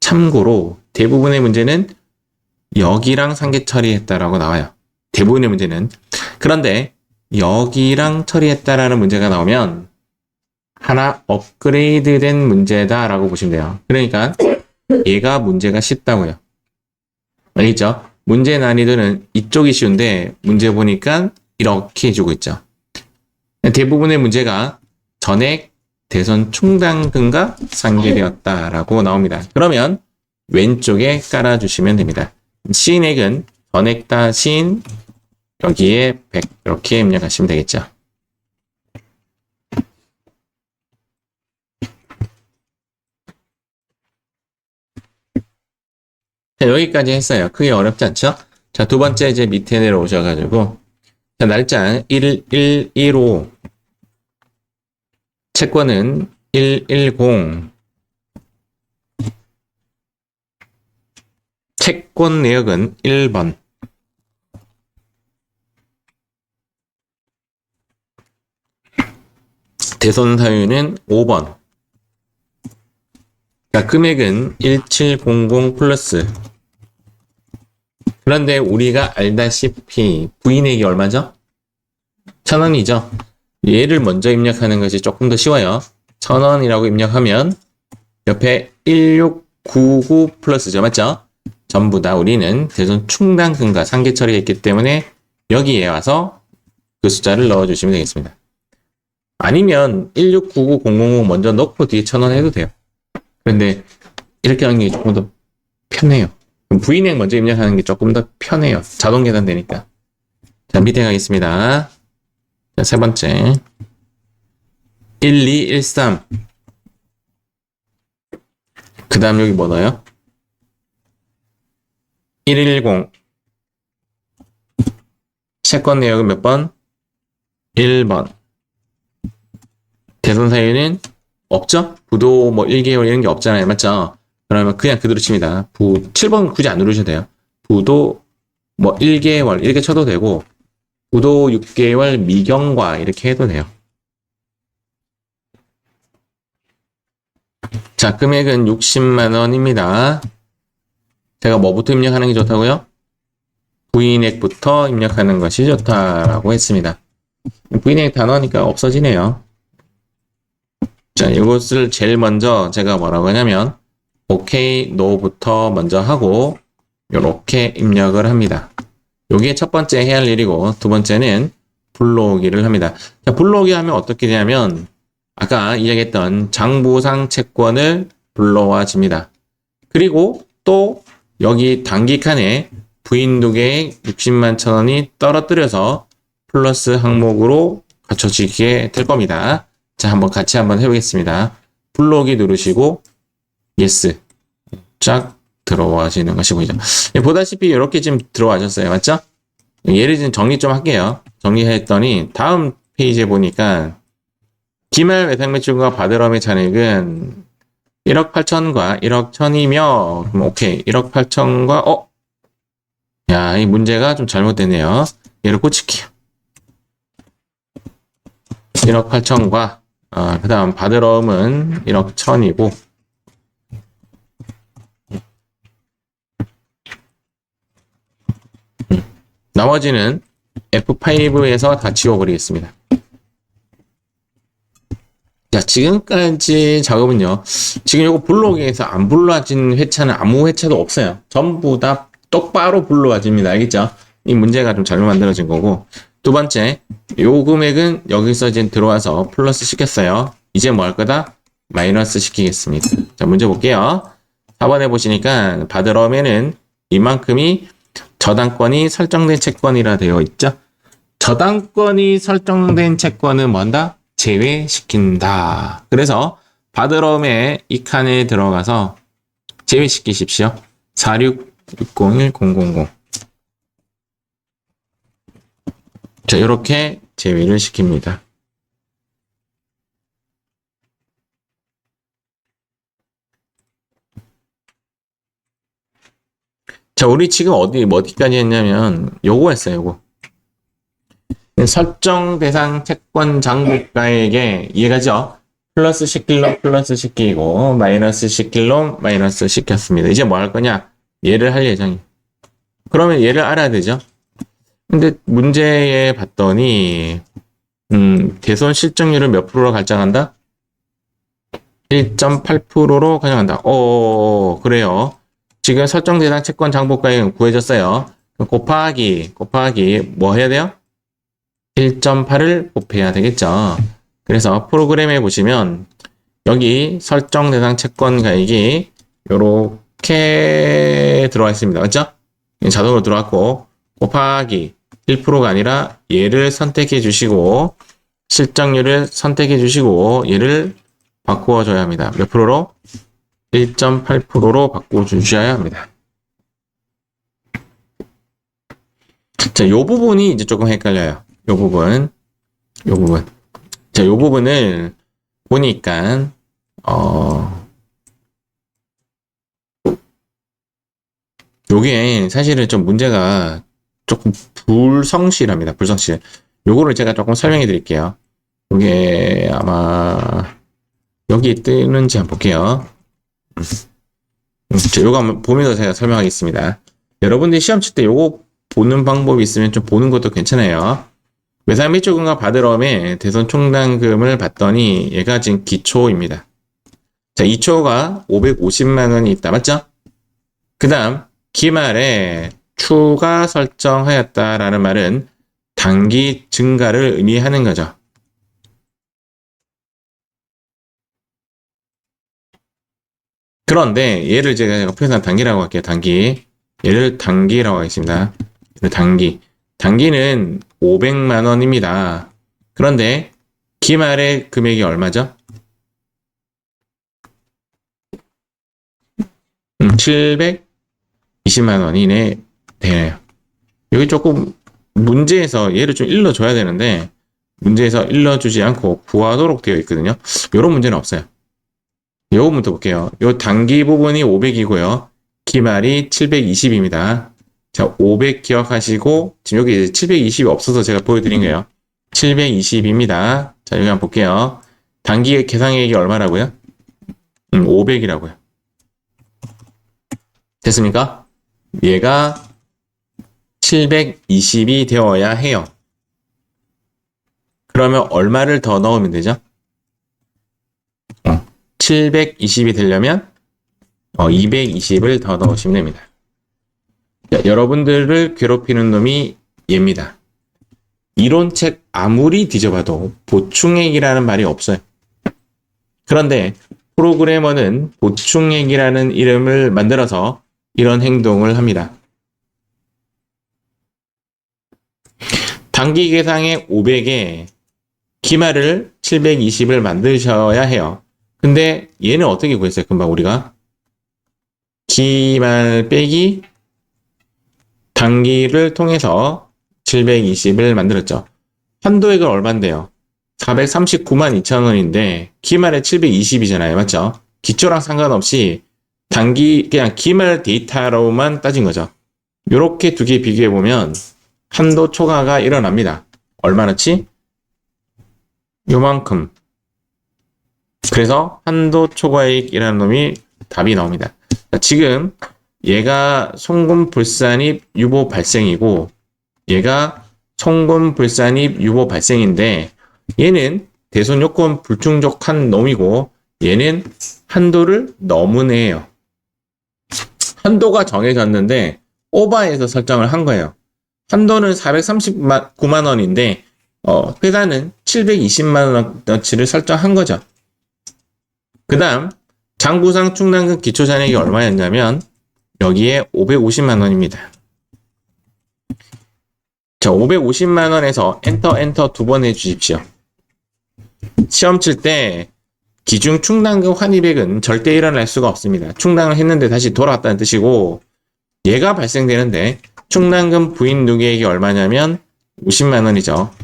참고로 대부분의 문제는 여기랑 상계 처리했다라고 나와요. 대부분의 문제는. 그런데 여기랑 처리했다라는 문제가 나오면 하나 업그레이드 된 문제다라고 보시면 돼요. 그러니까 얘가 문제가 쉽다고요. 알겠죠? 문제 난이도는 이쪽이 쉬운데 문제 보니까 이렇게 해주고 있죠. 대부분의 문제가 전액 대손 충당금과 상계되었다라고 나옵니다. 그러면 왼쪽에 깔아주시면 됩니다. 시인액은 전액 다 시인 여기에 100 이렇게 입력하시면 되겠죠. 자, 여기까지 했어요. 크게 어렵지 않죠? 자, 두 번째 이제 밑에 내려오셔가지고 자, 날짜 1115 채권은 110 채권 내역은 1번 대손 사유는 5번 자, 금액은 1700 플러스 그런데 우리가 알다시피 부인액이 얼마죠? 1000원이죠. 얘를 먼저 입력하는 것이 조금 더 쉬워요. 1000원이라고 입력하면 옆에 1699 플러스죠. 맞죠? 전부 다 우리는 대손 충당금과 상계 처리가 있기 때문에 여기에 와서 그 숫자를 넣어주시면 되겠습니다. 아니면 1699000 먼저 넣고 뒤에 1000원 해도 돼요. 그런데 이렇게 하는 게 조금 더 편해요. 부인액 먼저 입력하는 게 조금 더 편해요. 자동 계산되니까. 자, 밑에 가겠습니다. 자, 세 번째. 1213. 그 다음 여기 뭐 넣어요? 110. 채권 내역은 몇 번? 1번. 대손 사유는 없죠? 부도 뭐 1개월 이런 게 없잖아요. 맞죠? 그러면 그냥 그대로 칩니다. 7번 굳이 안 누르셔도 돼요. 부도 뭐 1개월 이렇게 쳐도 되고 부도 6개월 미경과 이렇게 해도 돼요. 자, 금액은 60만 원입니다. 제가 뭐부터 입력하는 게 좋다고요? 부인액부터 입력하는 것이 좋다라고 했습니다. 부인액 단어니까 없어지네요. 자, 이것을 제일 먼저 제가 뭐라고 하냐면 OK, NO부터 먼저 하고 이렇게 입력을 합니다. 요게 첫 번째 해야 할 일이고 두 번째는 불러오기를 합니다. 자, 불러오기 하면 어떻게 되냐면 아까 이야기했던 장부상 채권을 불러와 줍니다. 그리고 또 여기 단기칸에 부인도계액 60만 천 원이 떨어뜨려서 플러스 항목으로 갖춰지게 될 겁니다. 자, 같이 한번 해보겠습니다. 불러오기 누르시고 예스 쫙 들어와지는 것이 보이죠. 보다시피 이렇게 지금 들어와졌어요. 맞죠? 얘를 좀 정리 좀 할게요. 정리했더니 다음 페이지에 보니까 기말 외상 매출과 바드럼의 잔액은 1억 8천과 1억 1천이며 그럼 오케이 1억 8천과 야, 이 문제가 좀 잘못됐네요. 얘를 꽂힐게요. 1억 8천과 그 다음 바드럼은 1억 1천이고 나머지는 F5에서 다 지워버리겠습니다. 자, 지금까지 작업은요. 지금 요거 불러오기에서 안 불러진 회차는 아무 회차도 없어요. 전부 다 똑바로 불러와집니다. 알겠죠? 이 문제가 좀 잘못 만들어진 거고. 두 번째, 요 금액은 여기서 이제 들어와서 플러스 시켰어요. 이제 뭐 할 거다? 마이너스 시키겠습니다. 자, 문제 볼게요. 4번에 보시니까 바드럼에는 이만큼이 저당권이 설정된 채권이라 되어 있죠. 저당권이 설정된 채권은 뭔다? 제외시킨다. 그래서 바드럼의 이 칸에 들어가서 제외시키십시오. 466010000. 자, 이렇게 제외를 시킵니다. 자, 우리 지금 어디까지 했냐면 요거 했어요. 요거. 설정 대상 채권 장부가액에 이해가죠? 플러스 시킬로 플러스 시키고 마이너스 시킬로 마이너스 시켰습니다. 이제 뭐 할 거냐? 얘를 할 예정이에요. 그러면 얘를 알아야 되죠? 근데 문제에 봤더니 대손 실적률을 몇 프로로 가정한다? 1.8%로 가정한다. 그래요. 지금 설정 대상 채권 장부가액은 구해졌어요. 곱하기 뭐 해야 돼요? 1.8을 곱해야 되겠죠. 그래서 프로그램에 보시면 여기 설정 대상 채권 가액이 이렇게 들어와 있습니다. 맞죠? 자동으로 들어왔고, 곱하기 1%가 아니라 얘를 선택해 주시고, 실적률을 선택해 주시고, 얘를 바꾸어줘야 합니다. 몇 프로로? 1.8%로 바꿔주셔야 합니다. 자, 요 부분이 이제 조금 헷갈려요. 요 부분. 자, 요 부분을 보니까, 요게 사실은 좀 문제가 조금 불성실합니다. 불성실. 요거를 제가 조금 설명해 드릴게요. 요게 아마 여기 뜨는지 한번 볼게요. 자, 요거 한번 보면서 제가 설명하겠습니다. 여러분들이 시험 칠 때 요거 보는 방법이 있으면 좀 보는 것도 괜찮아요. 외상 및조금과 받으러에 대손 총당금을 받더니 얘가 지금 기초입니다. 자, 2초가 550만 원이 있다. 맞죠? 그 다음 기말에 추가 설정하였다라는 말은 단기 증가를 의미하는 거죠. 그런데 얘를 제가 표현한 단기라고 할게요. 단기. 얘를 단기라고 하겠습니다. 단기. 단기는 500만 원입니다. 그런데 기말의 금액이 얼마죠? 720만 원 이내 되네요. 여기 조금 문제에서 얘를 좀 일러줘야 되는데 문제에서 일러주지 않고 구하도록 되어 있거든요. 이런 문제는 없어요. 요 부분부터 볼게요. 요 단기 부분이 500이고요. 기말이 720입니다. 자, 500 기억하시고 지금 여기 720이 없어서 제가 보여드린 거예요. 720입니다. 자, 여기 한번 볼게요. 단기 계상액이 얼마라고요? 500이라고요. 됐습니까? 얘가 720이 되어야 해요. 그러면 얼마를 더 넣으면 되죠? 720이 되려면 220을 더 넣으시면 됩니다. 자, 여러분들을 괴롭히는 놈이 얘입니다. 이론책 아무리 뒤져봐도 보충액이라는 말이 없어요. 그런데 프로그래머는 보충액이라는 이름을 만들어서 이런 행동을 합니다. 단기 계상의 500에 기말을 720을 만드셔야 해요. 근데 얘는 어떻게 구했어요? 금방 우리가 기말 빼기 단기를 통해서 720을 만들었죠. 한도액은 얼만데요? 439만 2천 원인데 기말에 720이잖아요. 맞죠? 기초랑 상관없이 단기 그냥 기말 데이터로만 따진 거죠. 이렇게 두 개 비교해 보면 한도 초과가 일어납니다. 얼마나치? 요만큼. 그래서 한도 초과액이라는 놈이 답이 나옵니다. 지금 얘가 송금불산입 유보 발생이고 얘가 송금불산입 유보 발생인데 얘는 대손 요건 불충족한 놈이고 얘는 한도를 너무내요. 한도가 정해졌는데 오버해서 설정을 한 거예요. 한도는 439만 원인데 회사는 720만 원어치를 설정한 거죠. 그 다음 장부상 충당금 기초잔액이 얼마였냐면 여기에 550만 원입니다. 자, 550만 원에서 엔터 두 번 해주십시오. 시험 칠 때 기준 충당금 환입액은 절대 일어날 수가 없습니다. 충당을 했는데 다시 돌아왔다는 뜻이고 얘가 발생되는데 충당금 부인 누계액이 얼마냐면 50만 원이죠.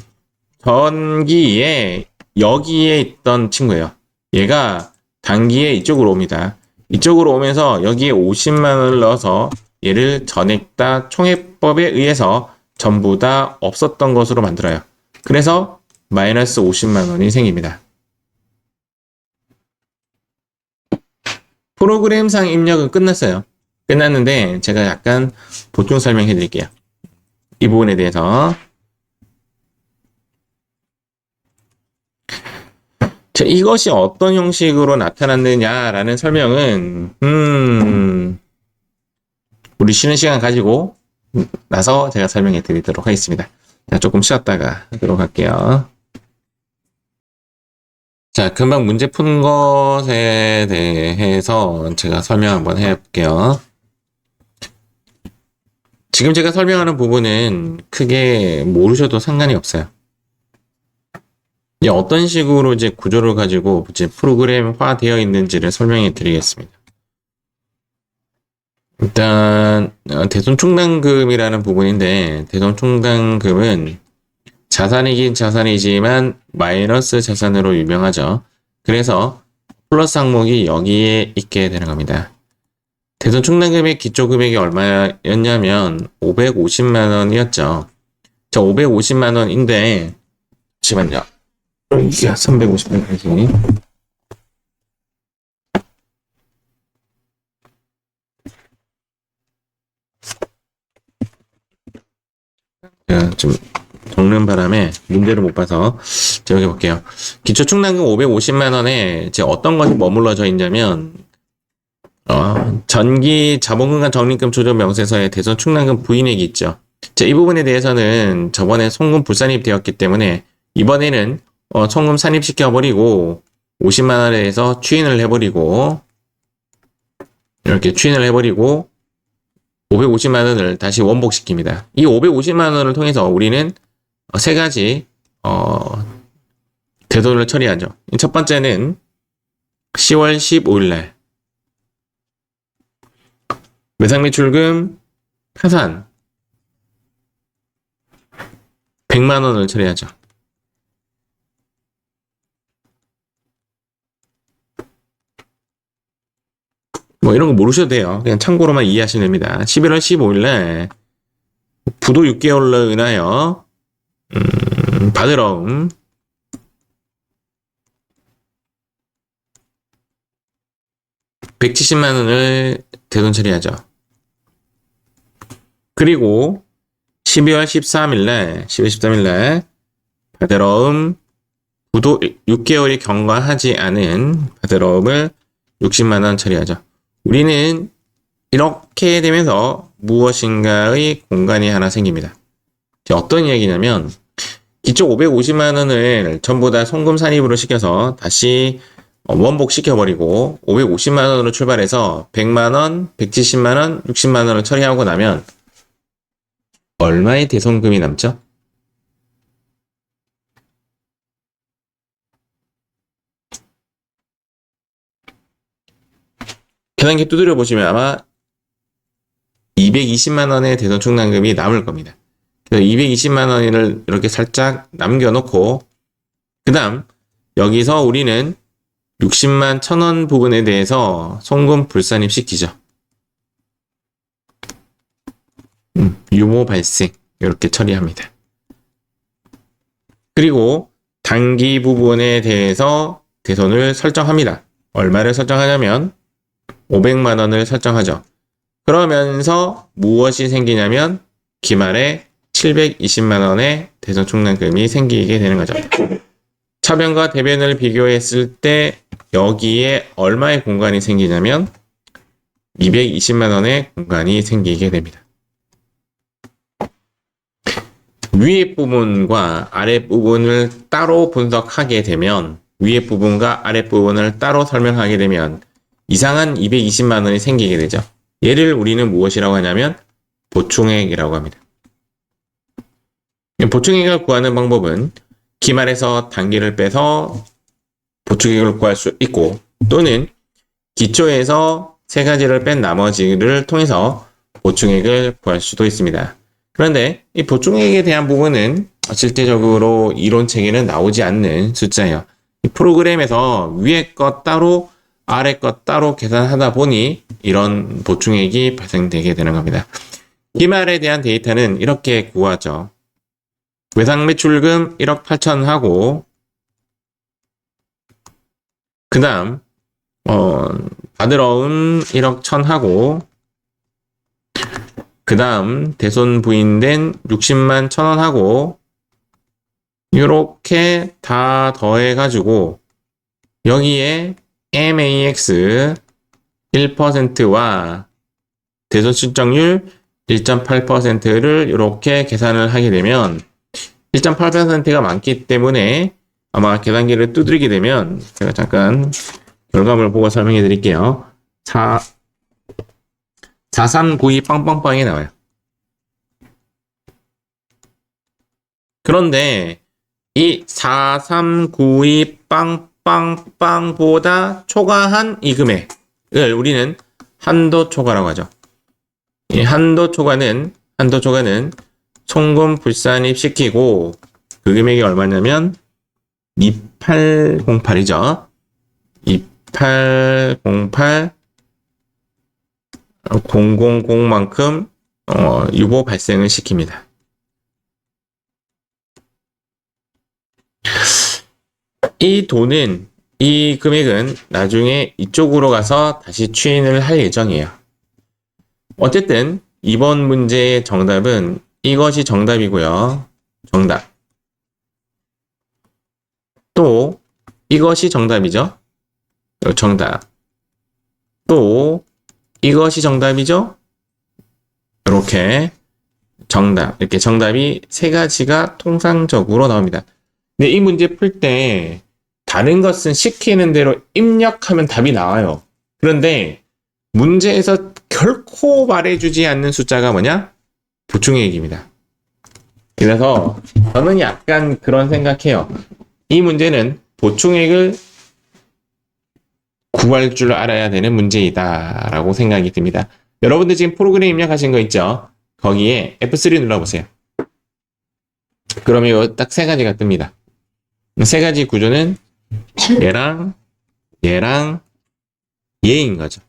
전기에 여기에 있던 친구예요. 얘가 단기에 이쪽으로 옵니다. 이쪽으로 오면서 여기에 50만 원을 넣어서 얘를 전액 다 총회법에 의해서 전부 다 없었던 것으로 만들어요. 그래서 마이너스 50만 원이 생깁니다. 프로그램상 입력은 끝났어요. 끝났는데 제가 약간 보충 설명해 드릴게요. 이 부분에 대해서. 자, 이것이 어떤 형식으로 나타났느냐라는 설명은 우리 쉬는 시간 가지고 나서 제가 설명해 드리도록 하겠습니다. 자, 조금 쉬었다가 하도록 할게요. 자, 금방 문제 푼 것에 대해서 제가 설명 한번 해볼게요. 지금 제가 설명하는 부분은 크게 모르셔도 상관이 없어요. 이제 어떤 식으로 이제 구조를 가지고 이제 프로그램화 되어 있는지를 설명해 드리겠습니다. 일단 대손충당금이라는 부분인데, 대손충당금은 자산이긴 자산이지만 마이너스 자산으로 유명하죠. 그래서 플러스 항목이 여기에 있게 되는 겁니다. 대손충당금의 기초금액이 얼마였냐면 550만 원이었죠. 저 550만 원인데, 잠시만요. 이게 350만 원이지. 제가 좀 적는 바람에 문제를 못 봐서 제가 여기 볼게요. 기초충당금 550만 원에 이제 어떤 것이 머물러져 있냐면 전기 자본금과 적립금 조정 명세서에 대손충당금 부인액이 있죠. 자, 이 부분에 대해서는 저번에 송금 불산입 되었기 때문에 이번에는 송금 산입시켜버리고 50만 원에 대해서 추인을 해버리고 이렇게 추인을 해버리고 550만 원을 다시 원복시킵니다. 이 550만 원을 통해서 우리는 세 가지 대손을 처리하죠. 첫 번째는 10월 15일 날 매상매출금 파산 100만 원을 처리하죠. 뭐 이런 거 모르셔도 돼요. 그냥 참고로만 이해하시면 됩니다. 11월 15일 날 부도 6개월로 인하여 받으러움 170만 원을 대손 처리하죠. 그리고 12월 13일 날 받으러움 부도 6개월이 경과하지 않은 받으러움을 60만 원 처리하죠. 우리는 이렇게 되면서 무엇인가의 공간이 하나 생깁니다. 어떤 이야기냐면 기초 550만 원을 전부 다 송금 산입으로 시켜서 다시 원복 시켜버리고 550만 원으로 출발해서 100만 원, 170만 원, 60만 원을 처리하고 나면 얼마의 대손금이 남죠? 계산기 두드려 보시면 아마 220만 원의 대손충당금이 남을 겁니다. 그래서 220만 원을 이렇게 살짝 남겨놓고 그 다음 여기서 우리는 60만 1,000원 부분에 대해서 송금 불산입 시키죠. 유무 발생 이렇게 처리합니다. 그리고 단기 부분에 대해서 대손을 설정합니다. 얼마를 설정하냐면 500만 원을 설정하죠. 그러면서 무엇이 생기냐면 기말에 720만 원의 대손충당금이 생기게 되는 거죠. 차변과 대변을 비교했을 때 여기에 얼마의 공간이 생기냐면 220만 원의 공간이 생기게 됩니다. 위에 부분과 아래 부분을 따로 분석하게 되면 위에 부분과 아래 부분을 따로 설명하게 되면 이상한 220만 원이 생기게 되죠. 얘를 우리는 무엇이라고 하냐면 보충액이라고 합니다. 보충액을 구하는 방법은 기말에서 단기를 빼서 보충액을 구할 수 있고 또는 기초에서 세 가지를 뺀 나머지를 통해서 보충액을 구할 수도 있습니다. 그런데 이 보충액에 대한 부분은 실제적으로 이론 체계는 나오지 않는 숫자예요. 이 프로그램에서 위에 것 따로 아래 것 따로 계산하다 보니 이런 보충액이 발생되게 되는 겁니다. 기말에 대한 데이터는 이렇게 구하죠. 외상매출금 1억 8천 하고 그 다음 받으러움 1억 1천 하고 그 다음 대손 부인된 60만 1,000원 하고 이렇게 다 더해가지고 여기에 MAX 1%와 대손 실적률 1.8%를 이렇게 계산을 하게 되면 1.8%가 많기 때문에 아마 계산기를 두드리게 되면 제가 잠깐 결과물 보고 설명해 드릴게요. 4392 빵빵빵이 나와요. 그런데 이 4392 빵빵빵보다 초과한 이 금액을 우리는 한도 초과라고 하죠. 이 한도 초과는 송금 불산입 시키고 그 금액이 얼마냐면 2808이죠. 2808 000만큼 유보 발생을 시킵니다. 이 금액은 나중에 이쪽으로 가서 다시 추인을 할 예정이에요. 어쨌든 이번 문제의 정답은 이것이 정답이고요. 정답. 또 이것이 정답이죠. 정답. 또 이것이 정답이죠. 이렇게 정답. 이렇게 정답이 세 가지가 통상적으로 나옵니다. 근데 이 문제 풀 때 다른 것은 시키는 대로 입력하면 답이 나와요. 그런데 문제에서 결코 말해주지 않는 숫자가 뭐냐? 보충액입니다. 그래서 저는 약간 그런 생각해요. 이 문제는 보충액을 구할 줄 알아야 되는 문제이다 라고 생각이 듭니다. 여러분들 지금 프로그램 입력하신 거 있죠? 거기에 F3 눌러보세요. 그러면 이거 딱 세 가지가 뜹니다. 세 가지 구조는 얘랑 얘인 거죠.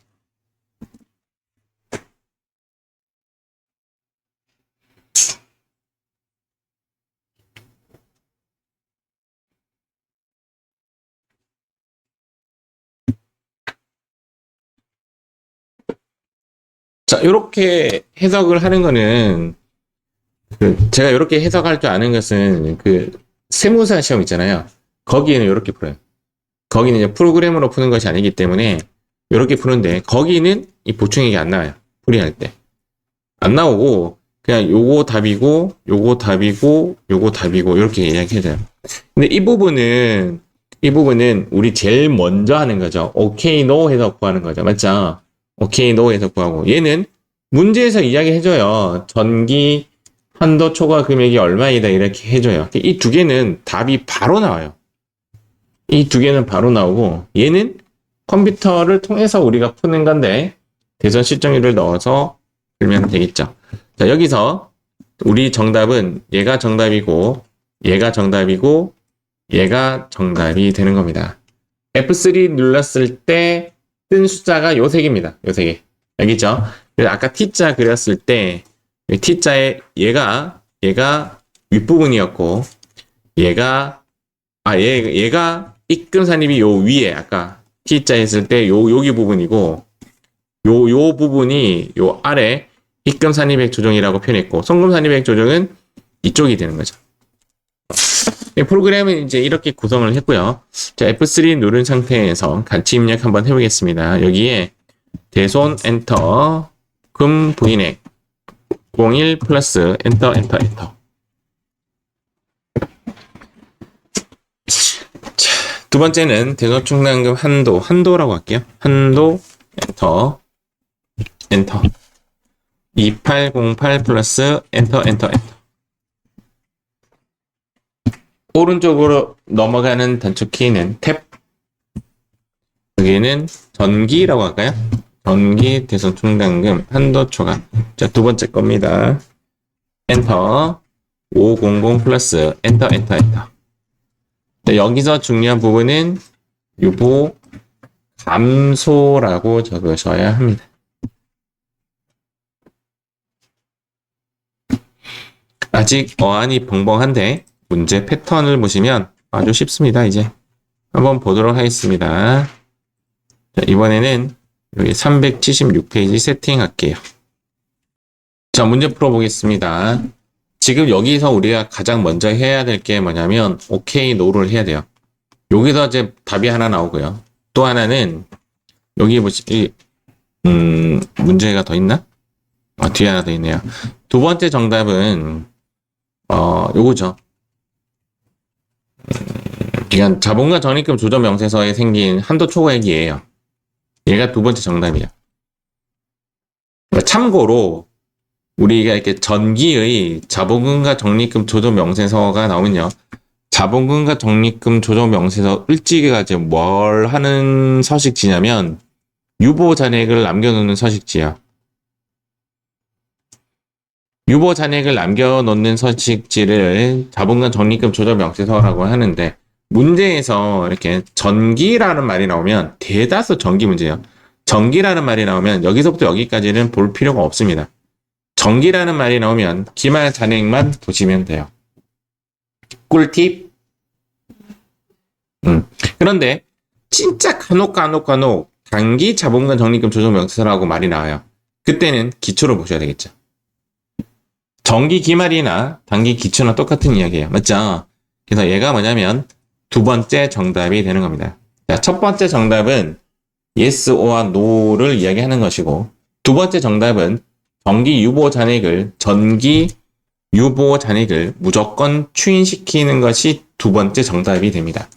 자, 이렇게 해석을 하는 거는 제가 이렇게 해석할 줄 아는 것은 세무사 시험 있잖아요. 거기에는 이렇게 풀어요. 거기는 이제 프로그램으로 푸는 것이 아니기 때문에 이렇게 푸는데 거기는 이 보충액이 안 나와요. 풀이할 때. 안 나오고 그냥 요거 답이고 요거 답이고 요거 답이고 이렇게 이야기해줘요. 근데 이 부분은 우리 제일 먼저 하는 거죠. 오케이, 노 해서 구하는 거죠. 맞죠? 오케이, 노 해서 구하고 얘는 문제에서 이야기해줘요. 전기 한도 초과 금액이 얼마이다 이렇게 해줘요. 이 두 개는 답이 바로 나와요. 이 두 개는 바로 나오고 얘는 컴퓨터를 통해서 우리가 푸는 건데 대선 실정률을 넣어서 풀면 되겠죠. 자, 여기서 우리 정답은 얘가 정답이고 얘가 정답이고 얘가 정답이 되는 겁니다. F3 눌렀을 때 뜬 숫자가 요 세 개입니다. 요 세 개. 여기 있죠? 그래서 아까 T자 그렸을 때 T자에 얘가 윗부분이었고 얘가 입금 산입이 요 위에 아까 T자 했을 때 여기 부분이고 요 부분이 요 아래 입금 산입액 조정이라고 표현했고 송금 산입액 조정은 이쪽이 되는 거죠. 프로그램은 이제 이렇게 구성을 했고요. 자, F3 누른 상태에서 같이 입력 한번 해보겠습니다. 여기에 대손 엔터 금 부인액 01 플러스 엔터. 자, 두 번째는 대손 충당금 한도라고 할게요. 한도 엔터 2808 플러스 엔터. 오른쪽으로 넘어가는 단축 키는 탭. 여기는 전기라고 할까요? 전기 대손 충당금 한도 초과. 자, 두 번째 겁니다. 엔터 500 플러스 엔터. 자, 여기서 중요한 부분은 유보 감소라고 적으셔야 합니다. 아직 어안이 벙벙한데 문제 패턴을 보시면 아주 쉽습니다. 이제 한번 보도록 하겠습니다. 자, 이번에는 여기 376페이지 세팅할게요. 자, 문제 풀어보겠습니다. 지금 여기서 우리가 가장 먼저 해야 될 게 뭐냐면 오케이, 노를 해야 돼요. 여기서 이제 답이 하나 나오고요. 또 하나는 여기 보시 문제가 더 있나? 뒤에 하나 더 있네요. 두 번째 정답은 요거죠. 그러니까 자본과 적립금 조정 명세서에 생긴 한도 초과액이에요. 얘가 두 번째 정답이야. 그러니까 참고로 우리가 이렇게 전기의 자본금과 적립금 조정 명세서가 나오면요. 자본금과 적립금 조정 명세서 을지가 이제 뭘 하는 서식지냐면 유보 잔액을 남겨놓는 서식지야. 유보 잔액을 남겨놓는 서식지를 자본금 적립금 조정 명세서라고 하는데 문제에서 이렇게 전기라는 말이 나오면 대다수 전기 문제예요. 전기라는 말이 나오면 여기서부터 여기까지는 볼 필요가 없습니다. 전기라는 말이 나오면 기말 잔액만 보시면 돼요. 꿀팁. 그런데 진짜 간혹 단기 자본금 적립금 조정 명세서라고 말이 나와요. 그때는 기초를 보셔야 되겠죠. 정기 기말이나 단기 기초나 똑같은 이야기예요. 맞죠? 그래서 얘가 뭐냐면 두 번째 정답이 되는 겁니다. 자, 첫 번째 정답은 yes or no를 이야기하는 것이고 두 번째 정답은 전기 유보 잔액을 무조건 추인시키는 것이 두 번째 정답이 됩니다.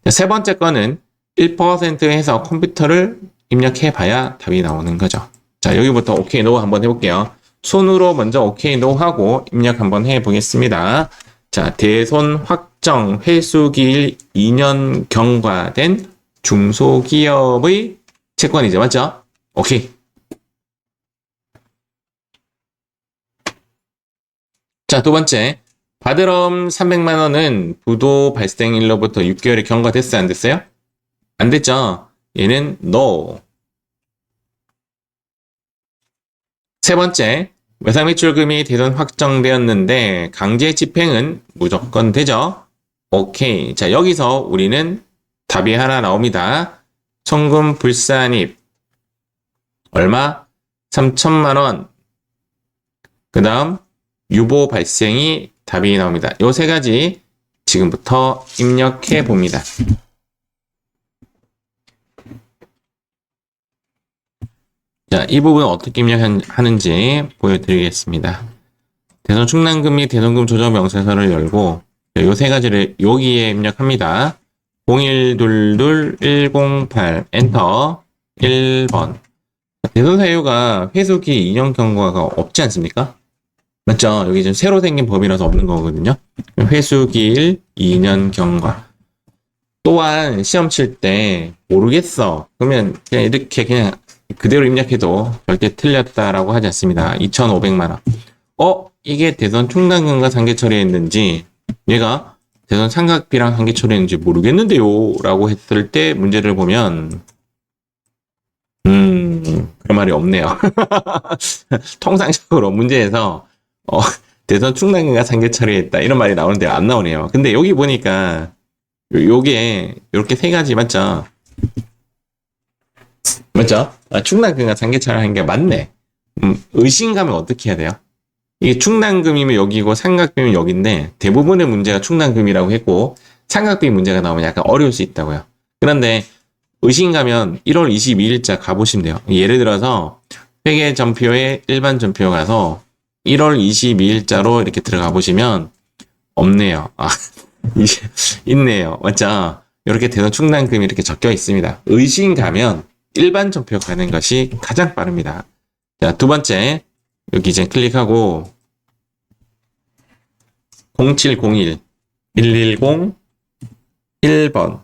자, 세 번째 거는 1% 해서 컴퓨터를 입력해 봐야 답이 나오는 거죠. 자, 여기부터 오케이 노 한번 해볼게요. 손으로 먼저 오케이 노 하고 입력 한번 해보겠습니다. 자, 대손 확정 회수기일 2년 경과된 중소기업의 채권이죠. 맞죠? 오케이. 자, 두 번째. 받으럼 300만 원은 부도 발생일로부터 6개월이 경과됐어요? 안 됐어요? 안 됐죠? 얘는 no. 세 번째. 외상매출금이 대손 확정되었는데 강제 집행은 무조건 되죠? 오케이. 자, 여기서 우리는 답이 하나 나옵니다. 송금 불산입. 얼마? 3천만 원. 그 다음 유보 발생이 답이 나옵니다. 요 세 가지 지금부터 입력해 봅니다. 자, 이 부분 어떻게 입력하는지 보여드리겠습니다. 대손 충당금 및 대손금 조정 명세서를 열고 요 세 가지를 여기에 입력합니다. 0122108 엔터 1번. 대손 사유가 회수기 2년 경과가 없지 않습니까? 맞죠? 여기 지금 새로 생긴 법이라서 없는 거거든요. 회수기일 2년 경과. 또한 시험 칠 때 모르겠어. 그러면 그냥 이렇게 그냥 그대로 입력해도 절대 틀렸다라고 하지 않습니다. 2,500만 원. 이게 대손 충당금과 상계 처리했는지 얘가 대손 상각비랑 상계 처리했는지 모르겠는데요 라고 했을 때 문제를 보면 그런 말이 없네요. 통상적으로 문제에서 대손 충당금과 상계 처리했다 이런 말이 나오는데 안 나오네요. 근데 여기 보니까 요게 이렇게 세 가지 맞죠? 맞죠? 충당금과 상계 처리한 게 맞네. 의심가면 어떻게 해야 돼요? 이게 충당금이면 여기고 상각비면 여기인데 대부분의 문제가 충당금이라고 했고 상각비 문제가 나오면 약간 어려울 수 있다고요. 그런데 의심가면 1월 22일자 가보시면 돼요. 예를 들어서 회계 전표에 일반 전표 가서 1월 22일자로 이렇게 들어가 보시면 없네요. 있네요. 맞죠? 이렇게 대손 충당금이 이렇게 적혀 있습니다. 의심 가면 일반 전표 가는 것이 가장 빠릅니다. 자, 두 번째. 여기 이제 클릭하고 0701 110 1번.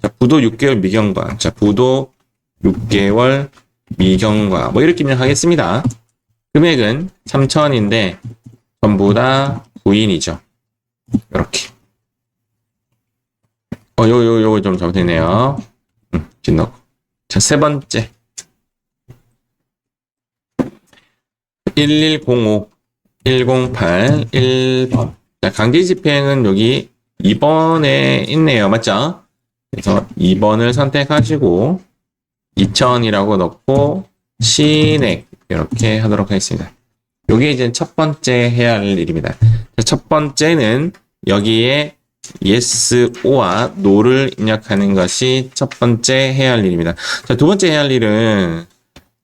자, 부도 6개월 미경과. 자, 부도 6개월 미경과. 뭐 이렇게 입력하겠습니다. 금액은 3,000원인데 전부 다 부인이죠. 이렇게. 요거 좀 잘못했네요. 넣고. 자, 세 번째. 1105 108 1번. 자, 강제 집행은 여기 2번에 있네요. 맞죠? 그래서 2번을 선택하시고 2,000이라고 넣고 시액 이렇게 하도록 하겠습니다. 이게 이제 첫 번째 해야 할 일입니다. 첫 번째는 여기에 yes or no를 입력하는 것이 첫 번째 해야 할 일입니다. 자, 두 번째 해야 할 일은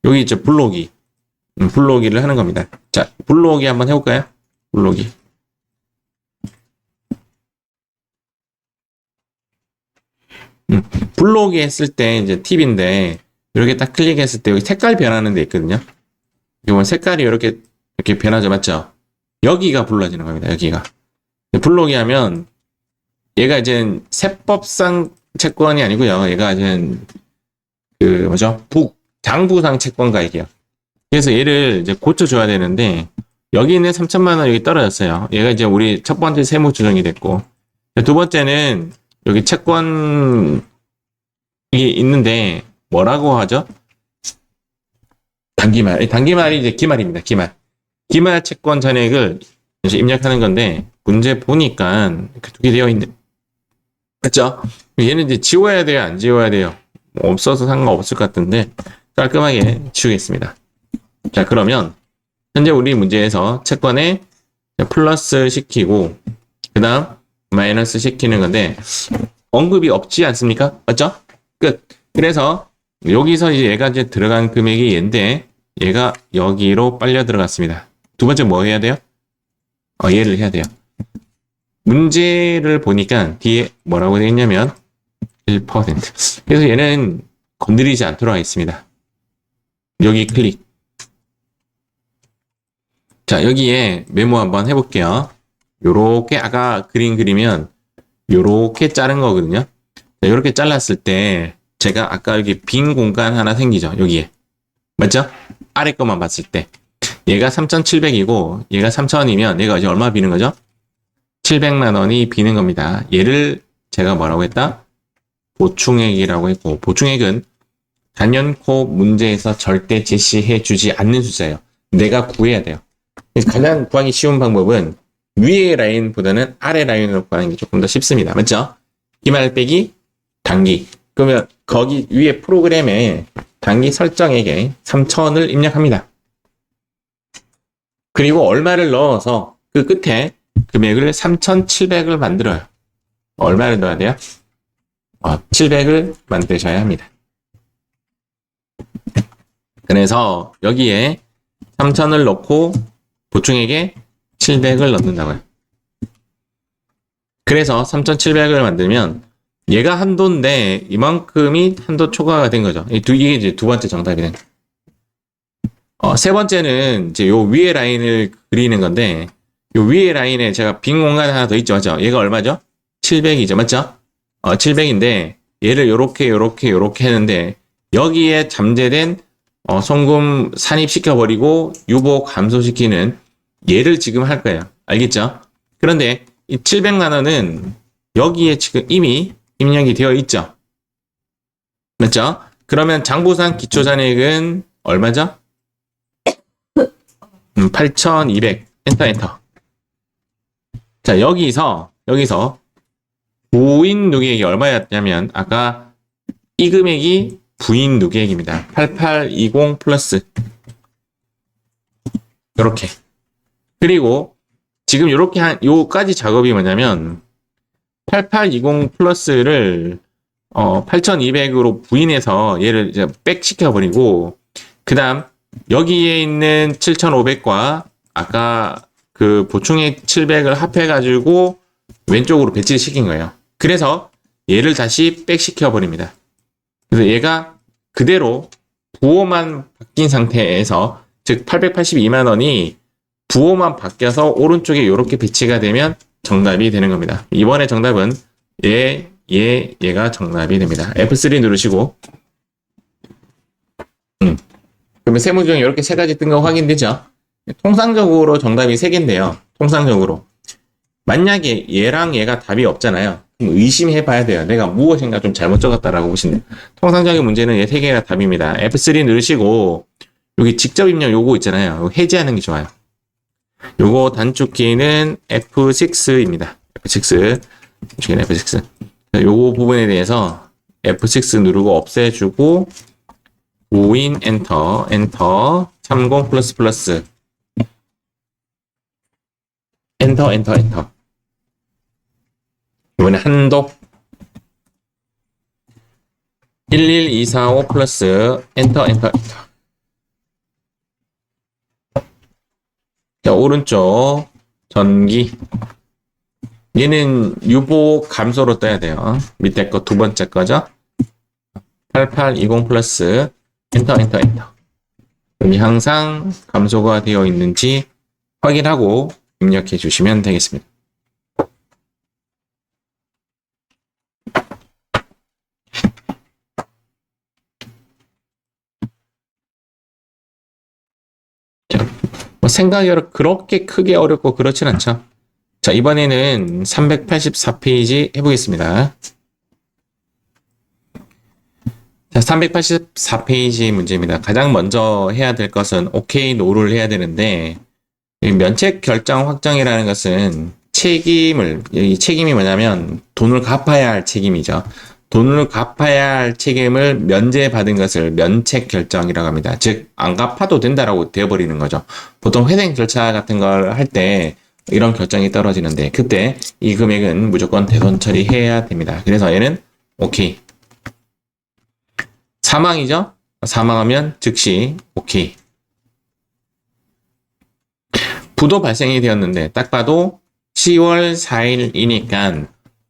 여기 있죠. 불러오기를 하는 겁니다. 자, 불러오기 한번 해볼까요? 불러오기. 블록에 했을 때 이제 팁인데, 이렇게 딱 클릭했을 때 여기 색깔 변하는 데 있거든요. 이거 색깔이 이렇게 변하죠, 맞죠? 여기가 불러지는 겁니다, 여기가. 블록이 하면, 얘가 이제 세법상 채권이 아니고요. 얘가 이제, 뭐죠? 장부상 채권가액이에요. 그래서 얘를 이제 고쳐줘야 되는데, 여기 있는 3천만 원 여기 떨어졌어요. 얘가 이제 우리 첫 번째 세무 조정이 됐고, 두 번째는 여기 채권이 있는데 뭐라고 하죠? 단기말이 이제 기말입니다. 기말 채권 잔액을 이제 입력하는 건데 문제 보니까 두 개 되어 있네. 맞죠? 얘는 이제 지워야 돼요, 안 지워야 돼요? 뭐 없어서 상관없을 것 같은데 깔끔하게 지우겠습니다. 자, 그러면 현재 우리 문제에서 채권에 플러스 시키고 그 다음 마이너스 시키는 건데 언급이 없지 않습니까? 맞죠? 끝. 그래서 여기서 이제 얘가 이제 들어간 금액이 얘인데 얘가 여기로 빨려 들어갔습니다. 두 번째 뭐 해야 돼요? 얘를 해야 돼요. 문제를 보니까 뒤에 뭐라고 되어 있냐면 1%. 그래서 얘는 건드리지 않도록 하겠습니다. 여기 클릭. 자, 여기에 메모 한번 해볼게요. 요렇게 아까 그림 그리면 요렇게 자른 거거든요. 자, 요렇게 잘랐을 때 제가 아까 여기 빈 공간 하나 생기죠, 여기에. 맞죠? 아래 것만 봤을 때 얘가 3,700이고 얘가 3,000이면 얘가 이제 얼마 비는 거죠? 700만 원이 비는 겁니다. 얘를 제가 뭐라고 했다? 보충액이라고 했고, 보충액은 단연코 문제에서 절대 제시해 주지 않는 숫자예요. 내가 구해야 돼요. 가장 구하기 쉬운 방법은 위의 라인보다는 아래 라인으로 구하는 게 조금 더 쉽습니다. 맞죠? 기말 빼기 단기. 그러면 거기 위에 프로그램에 단기 설정액에 3,000을 입력합니다. 그리고 얼마를 넣어서 그 끝에 금액을 3,700을 만들어요. 얼마를 넣어야 돼요? 700을 만드셔야 합니다. 그래서 여기에 3,000을 넣고 보충액에 700을 넣는다고요. 그래서 3,700을 만들면 얘가 한도인데 이만큼이 한도 초과가 된 거죠. 이게 이제 두 번째 정답이 된 거예요. 세 번째는 이제 요 위에 라인을 그리는 건데 요 위에 라인에 제가 빈 공간 하나 더 있죠. 맞죠? 얘가 얼마죠? 700이죠. 맞죠? 700인데 얘를 요렇게 했는데 여기에 잠재된 송금 산입시켜버리고 유보 감소시키는 얘를 지금 할 거예요. 알겠죠? 그런데 이 700만 원은 여기에 지금 이미 입력이 되어 있죠. 맞죠? 그러면 장부상 기초잔액은 얼마죠? 8,200. 엔터. 자, 여기서 부인 누계액이 얼마였냐면 아까 이 금액이 부인 누계액입니다. 8820 플러스 이렇게. 그리고 지금 이렇게 요까지 작업이 뭐냐면 8820 플러스를 8200으로 부인해서 얘를 이제 백 시켜버리고 그 다음 여기에 있는 7500과 아까 그 보충액 700을 합해가지고 왼쪽으로 배치를 시킨 거예요. 그래서 얘를 다시 백 시켜버립니다. 그래서 얘가 그대로 부호만 바뀐 상태에서 즉 882만 원이 부호만 바뀌어서 오른쪽에 이렇게 배치가 되면 정답이 되는 겁니다. 이번에 정답은 얘가 정답이 됩니다. F3 누르시고 그러면 세무조정 이렇게 세 가지 뜬 거 확인되죠? 통상적으로 정답이 3개인데요. 통상적으로 만약에 얘랑 얘가 답이 없잖아요. 그럼 의심해 봐야 돼요. 내가 무엇인가 좀 잘못 적었다라고 보시면 돼요. 통상적인 문제는 얘 3개가 답입니다. F3 누르시고 여기 직접 입력 요거 있잖아요. 요거 해제하는 게 좋아요. 요거 단축키는 F6입니다. F6. F6. 요거 부분에 대해서 F6 누르고 없애주고 오인 엔터 30 플러스 엔터 이번에 한도 11245 플러스 엔터 자, 오른쪽 전기 얘는 유보 감소로 떠야 돼요. 밑에 거 두 번째 거죠. 8820 플러스 엔터 엔터 엔터. 그럼 항상 감소가 되어 있는지 확인하고 입력해 주시면 되겠습니다. 자, 뭐 생각이 그렇게 크게 어렵고 그렇진 않죠. 자, 이번에는 384페이지 해보겠습니다. 자, 384페이지 문제입니다. 가장 먼저 해야 될 것은 OK, NO를 해야 되는데, 면책 결정 확정이라는 것은 이 책임이 뭐냐면 돈을 갚아야 할 책임이죠. 돈을 갚아야 할 책임을 면제받은 것을 면책 결정이라고 합니다. 즉, 안 갚아도 된다라고 되어버리는 거죠. 보통 회생 절차 같은 걸 할 때 이런 결정이 떨어지는데, 그때 이 금액은 무조건 대손 처리해야 됩니다. 그래서 얘는 오케이. 사망이죠? 사망하면 즉시 오케이. 부도 발생이 되었는데 딱 봐도 10월 4일이니까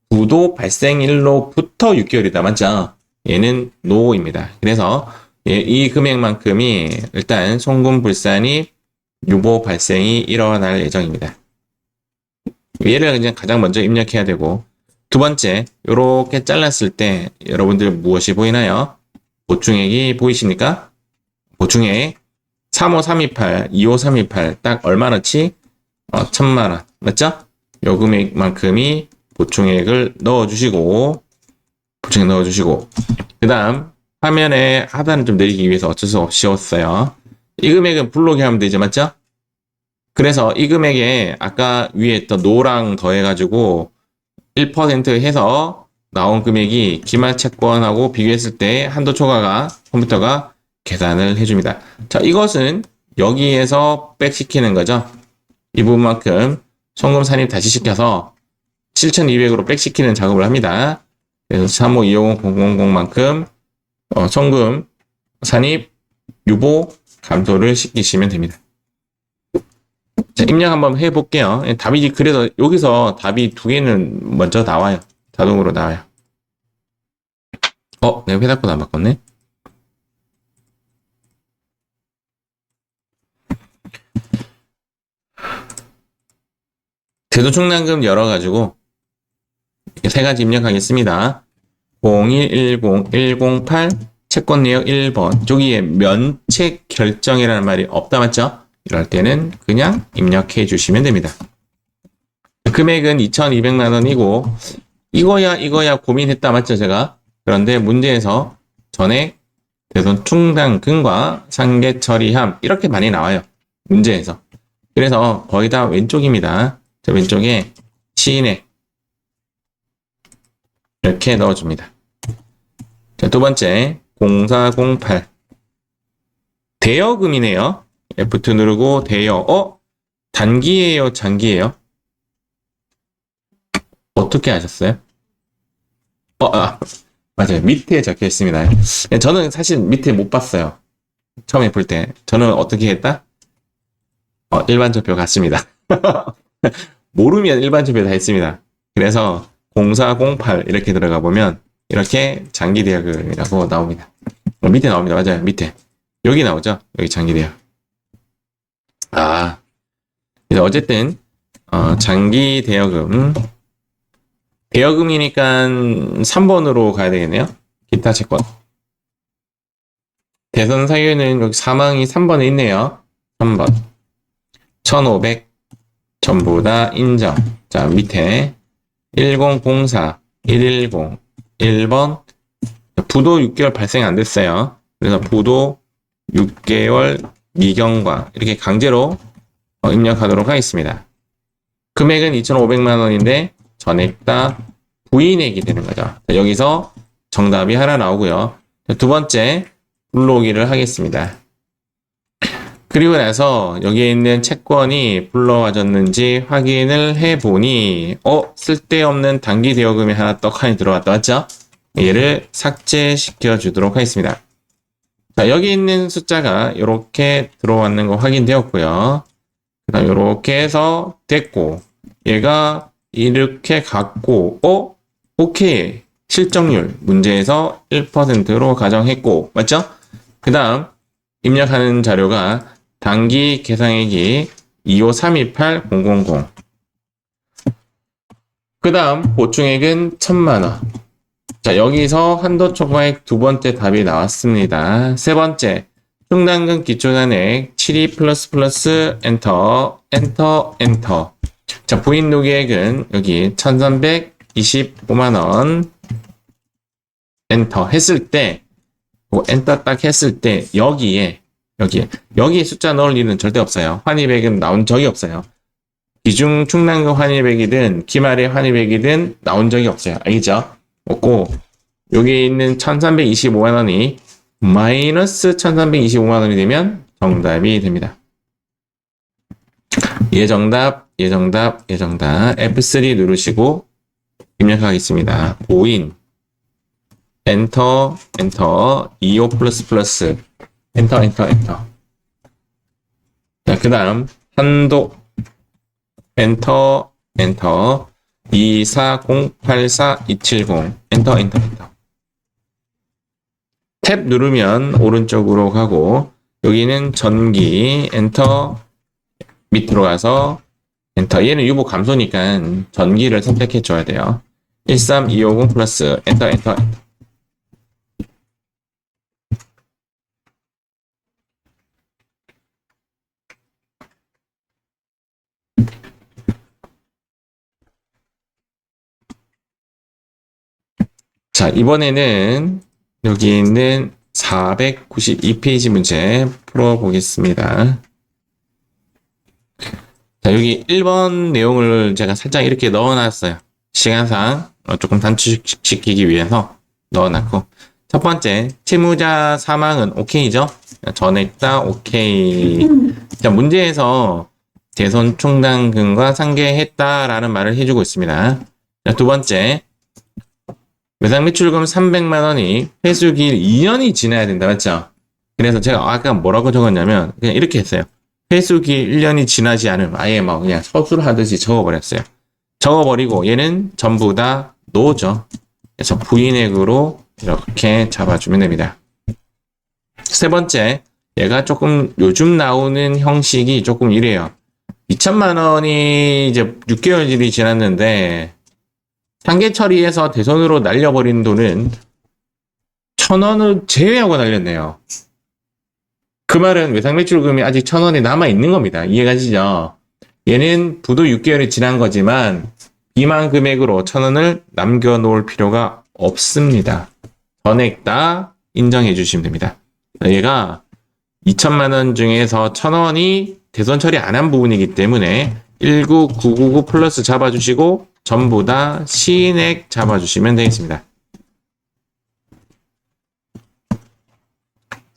부도 발생일로부터 6개월이다. 맞죠? 얘는 NO입니다. 그래서 이 금액만큼이 일단 송금불산이 유보 발생이 일어날 예정입니다. 얘를 그냥 가장 먼저 입력해야 되고, 두 번째, 이렇게 잘랐을 때 여러분들 무엇이 보이나요? 보충액이 보이십니까? 보충액 35328, 25328 딱 얼마나치? 1000만원. 맞죠? 요 금액만큼이 보충액을 넣어주시고, 그 다음 화면에 하단을 좀 내리기 위해서 어쩔 수 없이 씌웠어요. 이 금액은 불러오게 하면 되죠. 맞죠? 그래서 이 금액에 아까 위에 또 노랑 더해가지고 1% 해서 나온 금액이 기말 채권하고 비교했을 때 한도 초과가 컴퓨터가 계산을 해줍니다. 자, 이것은 여기에서 백시키는 거죠. 이 부분만큼 송금 산입 다시 시켜서 7200으로 백시키는 작업을 합니다. 그래서 3525000만큼 송금 산입 유보 감소를 시키시면 됩니다. 자, 입력 한번 해볼게요. 답이 그래서 여기서 답이 두 개는 먼저 나와요. 자동으로 나와요. 내가 회사코드 안 바꿨네. 대도충난금 열어가지고 세 가지 입력하겠습니다. 0110108 채권 내역 1번. 저기에 면책 결정이라는 말이 없다. 맞죠? 이럴 때는 그냥 입력해 주시면 됩니다. 금액은 2,200만 원이고 이거야 고민했다. 맞죠? 제가. 그런데 문제에서 전액 대손 충당금과 상계 처리함 이렇게 많이 나와요. 문제에서. 그래서 거의 다 왼쪽입니다. 저 왼쪽에 시인액 이렇게 넣어줍니다. 자, 두 번째 0408 대여금이네요. F2 누르고 대여. 단기예요, 장기예요? 어떻게 아셨어요? 맞아요. 밑에 적혀 있습니다. 저는 사실 밑에 못 봤어요. 처음에 볼 때. 저는 어떻게 했다? 일반 적표 같습니다. 모르면 일반 적표 다 했습니다. 그래서 0408 이렇게 들어가 보면 이렇게 장기 대여금이라고 나옵니다. 밑에 나옵니다. 맞아요. 밑에. 여기 나오죠? 여기 장기 대여. 그래서 어쨌든 장기 대여금 대여금이니까 3번으로 가야 되겠네요. 기타 채권. 대선 사유는 여기 사망이 3번에 있네요. 3번. 1500 전부 다 인정. 자, 밑에 1004 110 1번 부도 6개월 발생 안 됐어요. 그래서 부도 6개월 미경과 이렇게 강제로 입력하도록 하겠습니다. 금액은 2,500만 원인데 전액 다 부인액이 되는 거죠. 자, 여기서 정답이 하나 나오고요. 자, 두 번째 불러오기를 하겠습니다. 그리고 나서 여기에 있는 채권이 불러와졌는지 확인을 해보니 쓸데없는 단기 대여금이 하나 떡하니 들어왔다. 맞죠? 얘를 삭제시켜 주도록 하겠습니다. 자, 여기 있는 숫자가 이렇게 들어왔는 거 확인되었고요. 그 다음 이렇게 해서 됐고 얘가 이렇게 갖고, 오케이. 실적률 문제에서 1%로 가정했고, 맞죠? 그 다음, 입력하는 자료가 단기 계상액이 25328,000. 그 다음, 보충액은 1,000만원. 자, 여기서 한도 초과액 두 번째 답이 나왔습니다. 세 번째, 충당금 기초잔액 72++ 엔터, 엔터, 엔터. 자, 부인 노기액은 여기 1,325만원 엔터 했을 때, 엔터 딱 했을 때, 여기에 숫자 넣을 일은 절대 없어요. 환입액은 나온 적이 없어요. 기중 충당금 환입액이든 기말의 환입액이든 나온 적이 없어요. 알겠죠? 없고, 여기 있는 1,325만원이 마이너스 1,325만원이 되면 정답이 됩니다. 예정답, 예정답, 예정답. F3 누르시고 입력하겠습니다. 오인, 엔터, 엔터, 25++, 엔터, 엔터, 엔터. 자, 그 다음, 한도, 엔터, 엔터, 24084-270, 엔터, 엔터, 엔터. 탭 누르면 오른쪽으로 가고, 여기는 전기, 엔터, 밑으로 가서, 엔터. 얘는 유보 감소니까 전기를 선택해 줘야 돼요. 13250 플러스, 엔터, 엔터, 엔터. 자, 이번에는 여기 있는 492페이지 문제 풀어보겠습니다. 자, 여기 1번 내용을 제가 살짝 이렇게 넣어놨어요. 시간상 조금 단축시키기 위해서 넣어놨고. 첫 번째, 채무자 사망은 오케이죠? 전액 다 오케이. 자, 문제에서 대손 충당금과 상계했다라는 말을 해주고 있습니다. 자, 두 번째, 외상 매출금 300만원이 회수기일 2년이 지나야 된다, 맞죠? 그래서 제가 아까 뭐라고 적었냐면, 그냥 이렇게 했어요. 회수기일 1년이 지나지 않으면 아예 막 그냥 서술하듯이 적어버렸어요. 적어버리고 얘는 전부 다 노죠. 그래서 부인액으로 이렇게 잡아주면 됩니다. 세 번째, 얘가 조금 요즘 나오는 형식이 조금 이래요. 2천만원이 이제 6개월이 지났는데, 상계 처리해서 대손으로 날려버린 돈은 1,000원을 제외하고 날렸네요. 그 말은 외상매출금이 아직 1,000원이 남아있는 겁니다. 이해가시죠? 얘는 부도 6개월이 지난 거지만 비만 금액으로 1,000원을 남겨놓을 필요가 없습니다. 전액 다 인정해 주시면 됩니다. 얘가 2천만원 중에서 1,000원이 대손 처리 안 한 부분이기 때문에 19999 플러스 잡아주시고 전부 다 시인액 잡아주시면 되겠습니다.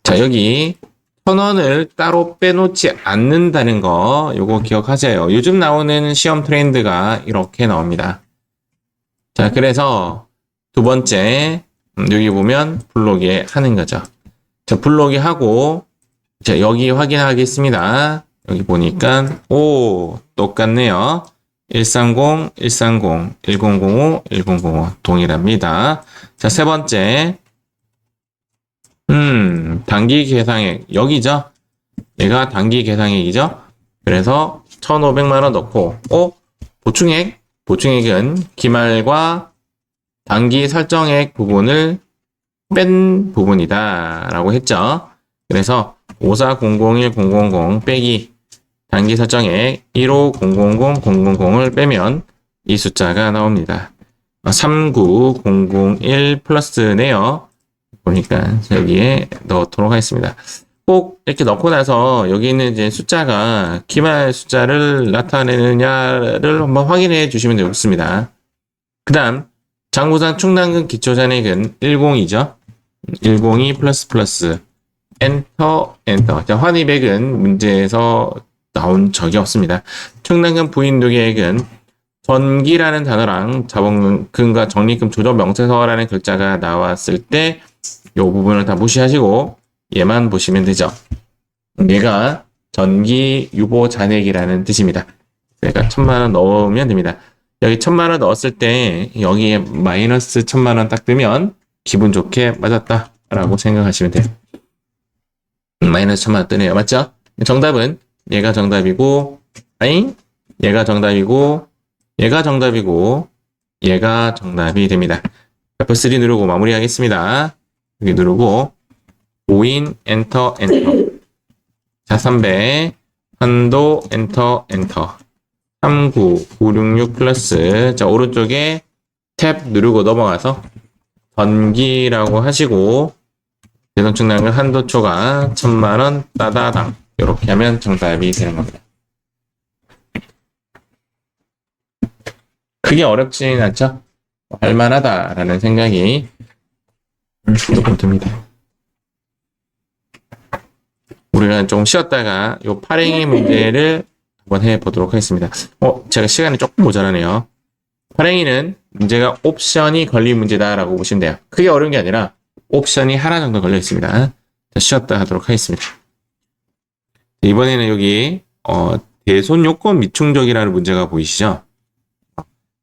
자, 여기 1,000원을 따로 빼놓지 않는다는 거 요거 기억하세요. 요즘 나오는 시험 트렌드가 이렇게 나옵니다. 자, 그래서 두 번째 여기 보면 불러오기 하는 거죠. 자, 불러오기 하고 자, 여기 확인하겠습니다. 여기 보니까 오 똑같네요. 130, 130, 1005, 1005 동일합니다. 자, 세 번째 단기 계상액 여기죠. 얘가 단기 계상액이죠. 그래서 1,500만원 넣고 보충액은 기말과 단기 설정액 부분을 뺀 부분이다 라고 했죠. 그래서 54001000 빼기 단기 설정액 1500000을 빼면 이 숫자가 나옵니다. 39001 플러스네요. 보니까 여기에 넣도록 하겠습니다. 꼭 이렇게 넣고 나서 여기 있는 이제 숫자가 기말 숫자를 나타내느냐를 한번 확인해 주시면 되겠습니다. 그 다음 장부상 충당금 기초잔액은 10이죠. 102 플러스 엔터. 자, 환입액은 문제에서 나온 적이 없습니다. 충당금 부인 노기액은 전기라는 단어랑 자본금과 적립금 조정 명세서라는 글자가 나왔을 때 이 부분을 다 무시하시고 얘만 보시면 되죠. 얘가 전기 유보 잔액이라는 뜻입니다. 그러니까 1,000만원 넣으면 됩니다. 여기 1,000만 원 넣었을 때 여기에 마이너스 1,000만 원 딱 뜨면 기분 좋게 맞았다 라고 생각하시면 돼요. 마이너스 1,000만 원 뜨네요. 맞죠? 정답은 얘가 정답이고, 아잉? 얘가 정답이고, 얘가 정답이고, 얘가 정답이 됩니다. F3 누르고 마무리하겠습니다. 여기 누르고 오인 엔터 엔터. 자, 300 한도 엔터 엔터. 39966 플러스. 자, 오른쪽에 탭 누르고 넘어가서 번기라고 하시고 대손 충당금 한도 초과 1,000만 원 따다당. 이렇게 하면 정답이 되는 겁니다. 크게 어렵진 않죠? 할만하다라는 생각이 조금 듭니다. 우리가 좀 쉬었다가 요 파랭이 문제를 한번 해보도록 하겠습니다. 제가 시간이 조금 모자라네요. 파랭이는 문제가 옵션이 걸린 문제다라고 보시면 돼요. 크게 어려운 게 아니라 옵션이 하나 정도 걸려 있습니다. 자, 쉬었다 하도록 하겠습니다. 이번에는 여기 대손 요건 미충족이라는 문제가 보이시죠?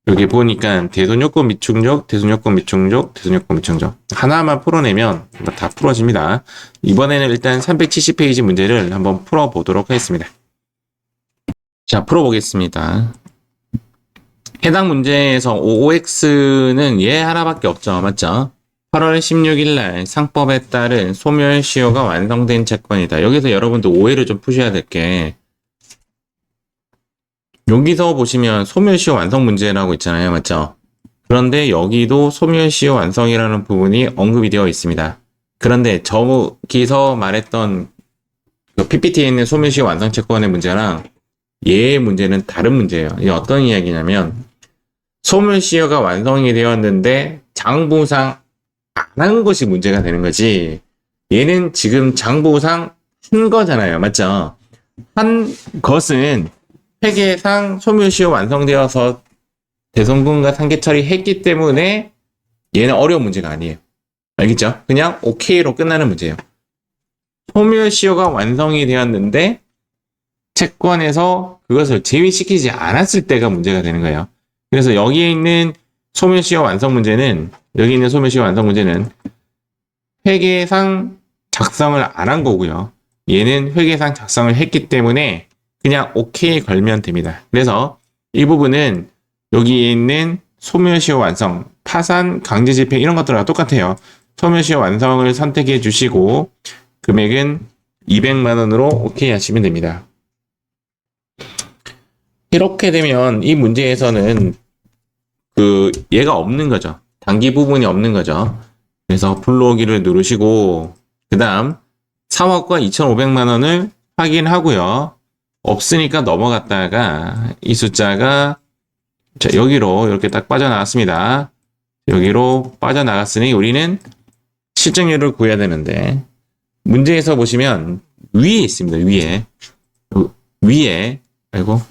여기 보니까 대손 요건 미충족, 대손 요건 미충족, 대손 요건 미충족 하나만 풀어내면 다 풀어집니다. 이번에는 일단 370페이지 문제를 한번 풀어보도록 하겠습니다. 자, 풀어보겠습니다. 해당 문제에서 OX는 얘 하나밖에 없죠. 맞죠? 8월 16일 날 상법에 따른 소멸시효가 완성된 채권이다. 여기서 여러분들 오해를 좀 푸셔야 될 게, 여기서 보시면 소멸시효 완성 문제라고 있잖아요. 맞죠? 그런데 여기도 소멸시효 완성이라는 부분이 언급이 되어 있습니다. 그런데 저기서 말했던 그 PPT에 있는 소멸시효 완성 채권의 문제랑 얘의 문제는 다른 문제예요. 이게 어떤 이야기냐면, 소멸시효가 완성이 되었는데 장부상 안 한 것이 문제가 되는 거지, 얘는 지금 장부상 한 거잖아요. 맞죠? 한 것은 회계상 소멸시효 완성되어서 대손금과 상계 처리했기 때문에 얘는 어려운 문제가 아니에요. 알겠죠? 그냥 오케이로 끝나는 문제예요. 소멸시효가 완성이 되었는데 채권에서 그것을 제외시키지 않았을 때가 문제가 되는 거예요. 그래서 여기에 있는 소멸시효 완성 문제는, 여기 있는 소멸시효 완성 문제는 회계상 작성을 안 한 거고요. 얘는 회계상 작성을 했기 때문에 그냥 오케이 걸면 됩니다. 그래서 이 부분은 여기에 있는 소멸시효 완성, 파산, 강제집행 이런 것들과 똑같아요. 소멸시효 완성을 선택해 주시고 금액은 200만 원으로 오케이 하시면 됩니다. 이렇게 되면 이 문제에서는 얘가 없는 거죠. 단기 부분이 없는 거죠. 그래서 불러오기를 누르시고 그 다음 3억과 2,500만 원을 확인하고요. 없으니까 넘어갔다가 이 숫자가 자, 여기로 이렇게 딱 빠져나갔습니다. 여기로 빠져나갔으니 우리는 실증률을 구해야 되는데, 문제에서 보시면 위에 있습니다. 위에 아이고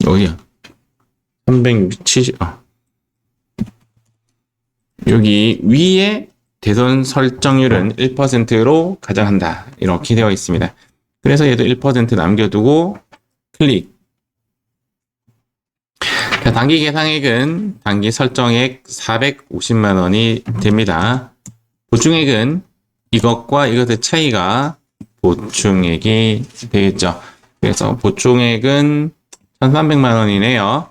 여기야 370 여기 위에 대손 설정률은 1%로 가정한다 이렇게 되어 있습니다. 그래서 얘도 1% 남겨두고 클릭. 자, 단기 계상액은 단기 설정액 450만 원이 됩니다. 보충액은 이것과 이것의 차이가 보충액이 되겠죠. 그래서 보충액은 1,300만 원이네요.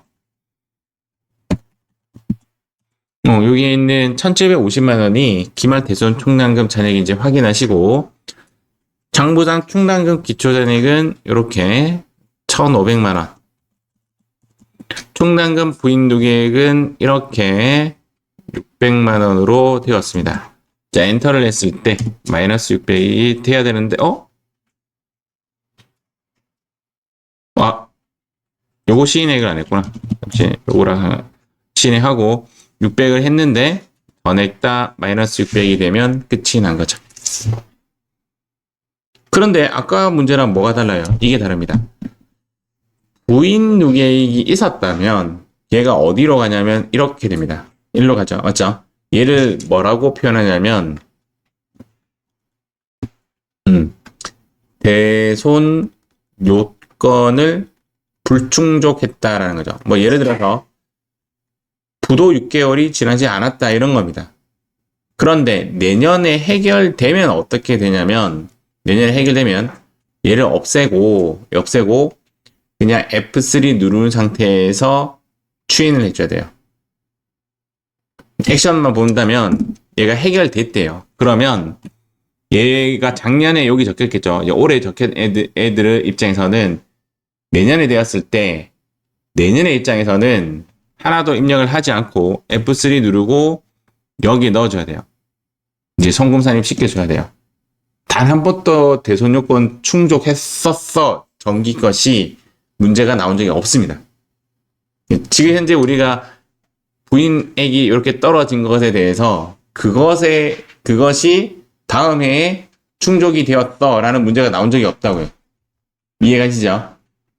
여기에 있는 1,750만 원이 기말 대손 충당금 잔액 이제 확인하시고, 장부상 충당금 기초잔액은 이렇게 1,500만 원. 충당금 부인 누계액은 이렇게 600만 원으로 되었습니다. 자, 엔터를 했을 때 마이너스 600이 돼야 되는데, 요거 시인액을 안 했구나. 역시 요거랑 시인액하고 600을 했는데 더 냈다 마이너스 600이 되면 끝이 난 거죠. 그런데 아까 문제랑 뭐가 달라요? 이게 다릅니다. 부인 누계액이 있었다면 얘가 어디로 가냐면 이렇게 됩니다. 일로 가죠. 맞죠? 얘를 뭐라고 표현하냐면 대손 요건을 불충족했다라는 거죠. 뭐 예를 들어서 부도 6개월이 지나지 않았다 이런 겁니다. 그런데 내년에 해결되면 어떻게 되냐면 내년에 해결되면 얘를 없애고 그냥 F3 누른 상태에서 추인을 해줘야 돼요. 액션만 본다면 얘가 해결됐대요. 그러면 얘가 작년에 여기 적혔겠죠. 올해 적힌 애들 입장에서는 내년에 되었을 때 내년의 입장에서는 하나도 입력을 하지 않고 F3 누르고 여기에 넣어줘야 돼요. 이제 송금 산입 시켜줘야 돼요. 단 한 번도 대손 요건 충족했었어. 정기 것이 문제가 나온 적이 없습니다. 지금 현재 우리가 부인액이 이렇게 떨어진 것에 대해서 그것이 다음 해에 충족이 되었다라는 문제가 나온 적이 없다고요. 이해가시죠?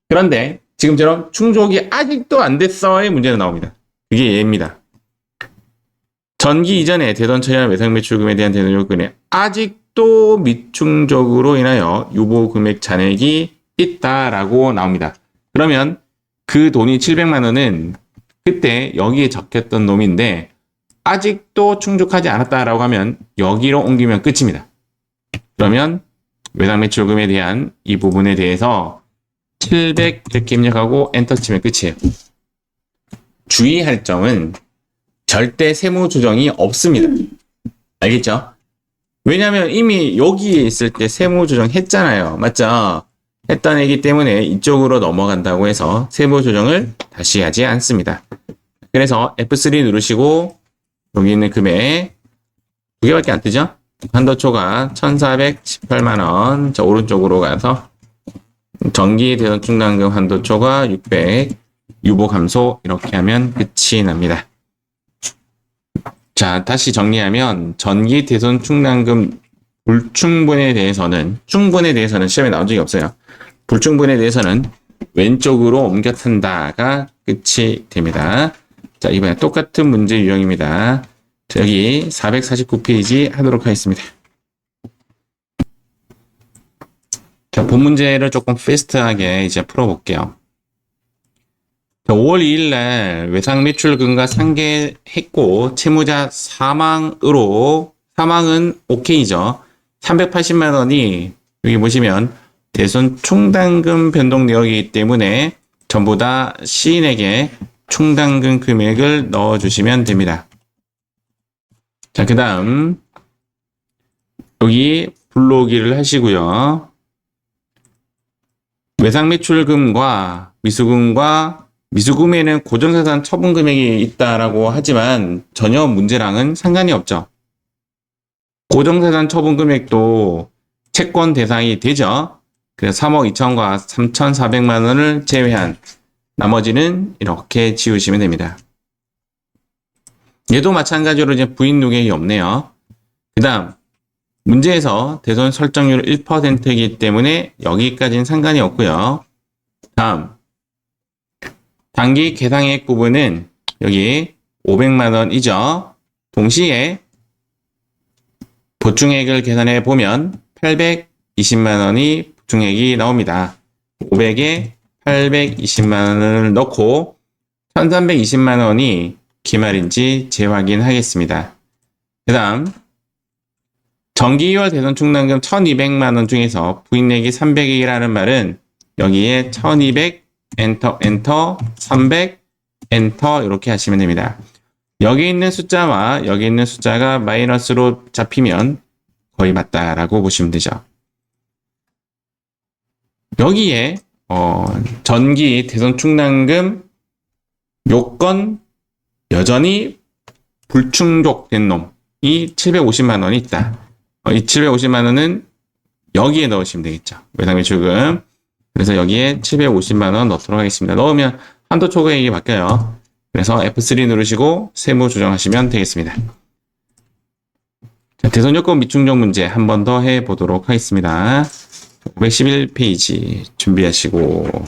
그런데 지금처럼 충족이 아직도 안 됐어의 문제가 나옵니다. 그게 얘입니다. 전기 이전에 대손 처리한 외상 매출금에 대한 대손 요건에 아직도 미충족으로 인하여 유보 금액 잔액이 있다라고 나옵니다. 그러면 그 돈이 700만 원은 그때 여기에 적혔던 놈인데 아직도 충족하지 않았다라고 하면 여기로 옮기면 끝입니다. 그러면 외상 매출금에 대한 이 부분에 대해서 700 이렇게 입력하고 엔터 치면 끝이에요. 주의할 점은 절대 세무 조정이 없습니다. 알겠죠? 왜냐하면 이미 여기에 있을 때 세무 조정 했잖아요. 맞죠? 했던 애기 때문에 이쪽으로 넘어간다고 해서 세무 조정을 다시 하지 않습니다. 그래서 F3 누르시고 여기 있는 금액 두 개밖에 안 뜨죠? 한도초가 1418만원. 자, 오른쪽으로 가서 정기 대손 충당금 한도초가 600 유보 감소 이렇게 하면 끝이 납니다. 자, 다시 정리하면 전기 대손 충당금 불충분에 대해서는 시험에 나온 적이 없어요. 불충분에 대해서는 왼쪽으로 옮겨 탄다가 끝이 됩니다. 자, 이번에 똑같은 문제 유형입니다. 자, 여기 449페이지 하도록 하겠습니다. 자, 본 문제를 조금 패스트하게 이제 풀어볼게요. 자, 5월 2일 날 외상 매출금과 상계했고 채무자 사망은 오케이죠. 380만 원이 여기 보시면 대손 충당금 변동 내역이기 때문에 전부 다 시인에게 충당금 금액을 넣어주시면 됩니다. 자, 그 다음 여기 불러오기를 하시고요. 외상 매출금과 미수금에는 고정자산 처분 금액이 있다라고 하지만 전혀 문제랑은 상관이 없죠. 고정자산 처분 금액도 채권 대상이 되죠. 그래서 3억 2천과 3,400만 원을 제외한 나머지는 이렇게 지우시면 됩니다. 얘도 마찬가지로 이제 부인 누계획이 없네요. 그 다음 문제에서 대손 설정률 1%이기 때문에 여기까지는 상관이 없고요. 다음 단기 계상액 부분은 여기 500만 원이죠. 동시에 보충액을 계산해 보면 820만 원이 보충액이 나옵니다. 500에 820만 원을 넣고 1320만 원이 기말인지 재확인하겠습니다. 그 다음 정기 2월 대손 충당금 1200만 원 중에서 부인액이 300이라는 말은 여기에 1200 엔터 300 엔터 이렇게 하시면 됩니다. 여기 있는 숫자와 여기 있는 숫자가 마이너스로 잡히면 거의 맞다라고 보시면 되죠. 여기에 전기 대손 충당금 요건 여전히 불충족된 놈이 750만 원이 있다. 이 750만 원은 여기에 넣으시면 되겠죠. 외상 매출금. 그래서 여기에 750만 원 넣도록 하겠습니다. 넣으면 한도 초과액이 바뀌어요. 그래서 F3 누르시고 세무 조정하시면 되겠습니다. 자, 대손 요건 미충족 문제 한 번 더 해보도록 하겠습니다. 511페이지 준비하시고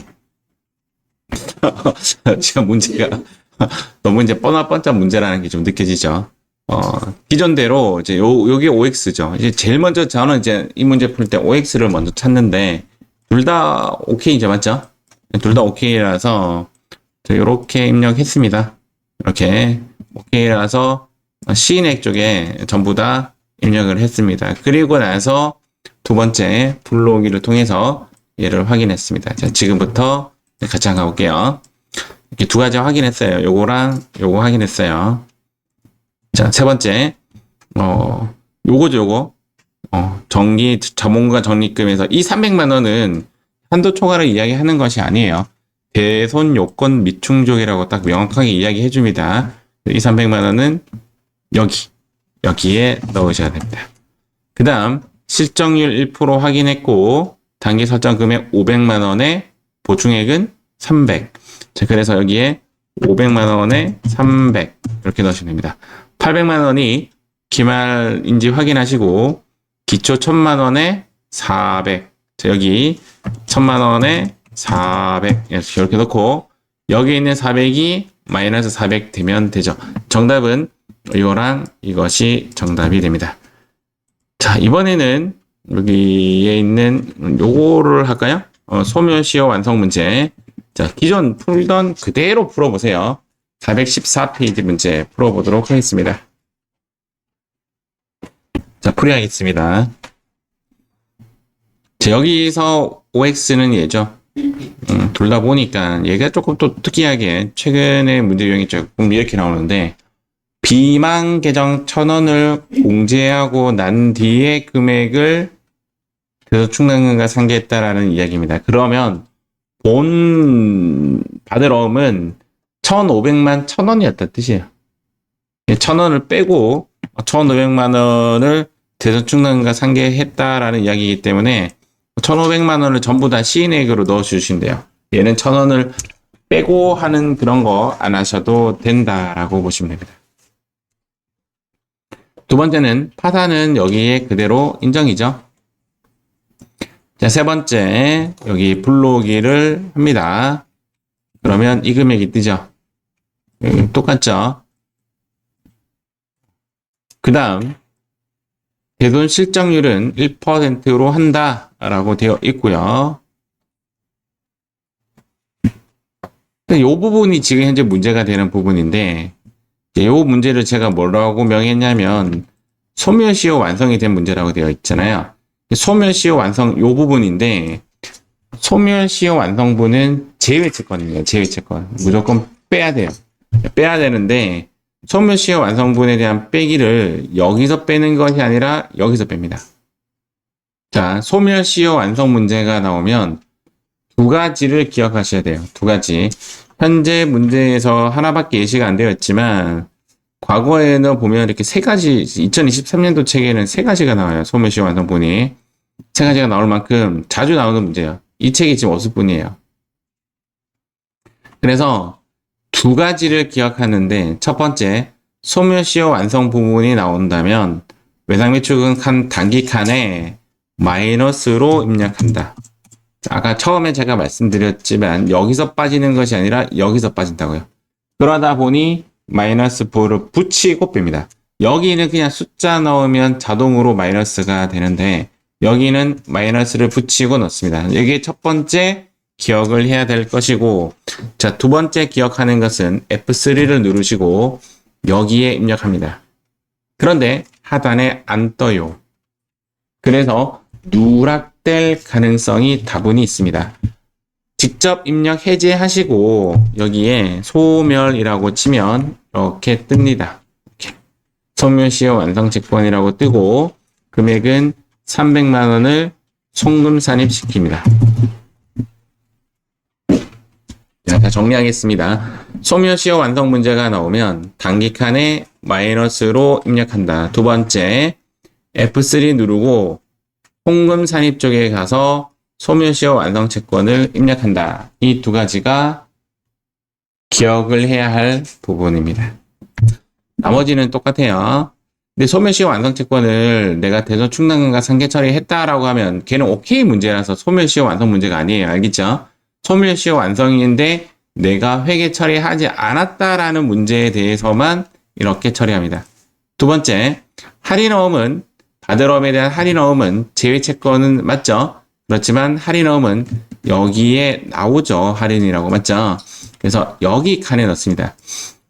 지금 문제가 너무 이제 뻔뻔한 문제라는 게 좀 느껴지죠. 기존대로 이제 요게 OX죠. 이제 제일 먼저 저는 이제 이 문제 풀 때 OX를 먼저 찾는데 둘 다 오케이죠, 맞죠? 둘 다 오케이라서 이렇게 입력했습니다. 이렇게 오케이라서 시인액 쪽에 전부 다 입력을 했습니다. 그리고 나서 두 번째 불러오기를 통해서 얘를 확인했습니다. 자, 지금부터 같이 한번 가볼게요. 이렇게 두 가지 확인했어요. 요거랑 요거 확인했어요. 자, 세 번째, 요거죠, 요거. 정기, 자본가 적립금에서 이 300만 원은 한도 초과를 이야기하는 것이 아니에요. 대손 요건 미충족이라고 딱 명확하게 이야기해 줍니다. 이 300만 원은 여기에 넣으셔야 됩니다. 그 다음, 실적률 1% 확인했고, 단기 설정 금액 500만 원에 보충액은 300. 자, 그래서 여기에 500만 원에 300. 이렇게 넣으시면 됩니다. 800만 원이 기말인지 확인하시고, 기초 1000만 원에 400. 자, 여기 1000만 원에 400. 이렇게 넣고, 여기 있는 400이 마이너스 400 되면 되죠. 정답은 이거랑 이것이 정답이 됩니다. 자, 이번에는 여기에 있는 요거를 할까요? 소멸시효 완성 문제. 자, 기존 풀던 그대로 풀어보세요. 414페이지 문제 풀어보도록 하겠습니다. 자, 풀이하겠습니다. 자, 여기서 OX는 얘죠. 둘 다 보니까 얘가 조금 또 특이하게 최근에 문제 유형이 조금 이렇게 나오는데, 비망 계정 1000원을 공제하고 난 뒤에 금액을 그래서 충당금과 상계했다라는 이야기입니다. 그러면 본 받을 어음은 1,500만 1,000원이었다 뜻이에요. 1,000원을 빼고 1,500만 원을 대선 충당금과 상계했다라는 이야기이기 때문에 1,500만 원을 전부 다 시인액으로 넣어주신대요. 얘는 1,000원을 빼고 하는 그런 거 안 하셔도 된다라고 보시면 됩니다. 두 번째는 파산은 여기에 그대로 인정이죠. 자, 세 번째 여기 불러오기를 합니다. 그러면 이 금액이 뜨죠. 똑같죠. 그 다음 대손 실적률은 1%로 한다라고 되어 있고요. 이 부분이 지금 현재 문제가 되는 부분인데, 이 문제를 제가 뭐라고 명했냐면 소멸시효 완성이 된 문제라고 되어 있잖아요. 소멸시효 완성 요 부분인데, 소멸시효 완성분은 제외채권입니다. 제외채권 무조건 빼야 돼요. 빼야 되는데 소멸시효 완성분에 대한 빼기를 여기서 빼는 것이 아니라 여기서 뺍니다. 자, 소멸시효 완성 문제가 나오면 두 가지를 기억하셔야 돼요. 두 가지. 현재 문제에서 하나밖에 예시가 안 되어 있지만 과거에는 보면 이렇게 세 가지, 2023년도 책에는 세 가지가 나와요. 소멸시효 완성분이. 세 가지가 나올 만큼 자주 나오는 문제예요. 이 책이 지금 없을 뿐이에요. 그래서 두 가지를 기억하는데, 첫 번째, 소멸시효 완성 부분이 나온다면 외상매출은 한 단기간에 마이너스로 입력한다. 아까 처음에 제가 말씀드렸지만 여기서 빠지는 것이 아니라 여기서 빠진다고요. 그러다 보니 마이너스 부를 붙이고 뺍니다. 여기는 그냥 숫자 넣으면 자동으로 마이너스가 되는데 여기는 마이너스를 붙이고 넣습니다. 이게 첫 번째 기억을 해야 될 것이고, 자, 두 번째 기억하는 것은 F3를 누르시고 여기에 입력합니다. 그런데 하단에 안 떠요. 그래서 누락될 가능성이 다분히 있습니다. 직접 입력 해제하시고 여기에 소멸이라고 치면 이렇게 뜹니다. 이렇게. 소멸시효 완성채권이라고 뜨고 금액은 300만 원을 송금 산입시킵니다. 자, 정리하겠습니다. 소멸시효 완성 문제가 나오면 단기간에 마이너스로 입력한다. 두 번째, F3 누르고 송금 산입 쪽에 가서 소멸시효 완성 채권을 입력한다. 이 두 가지가 기억을 해야 할 부분입니다. 나머지는 똑같아요. 근데 소멸시효 완성 채권을 내가 대손 충당금과 상계 처리했다라고 하면 걔는 오케이 문제라서 소멸시효 완성 문제가 아니에요. 알겠죠? 소멸시효 완성인데 내가 회계 처리하지 않았다라는 문제에 대해서만 이렇게 처리합니다. 두 번째, 할인어음은 받을 어음에 대한 할인어음은 제외채권은 맞죠? 그렇지만 할인어음은 여기에 나오죠. 할인이라고. 맞죠? 그래서 여기 칸에 넣습니다.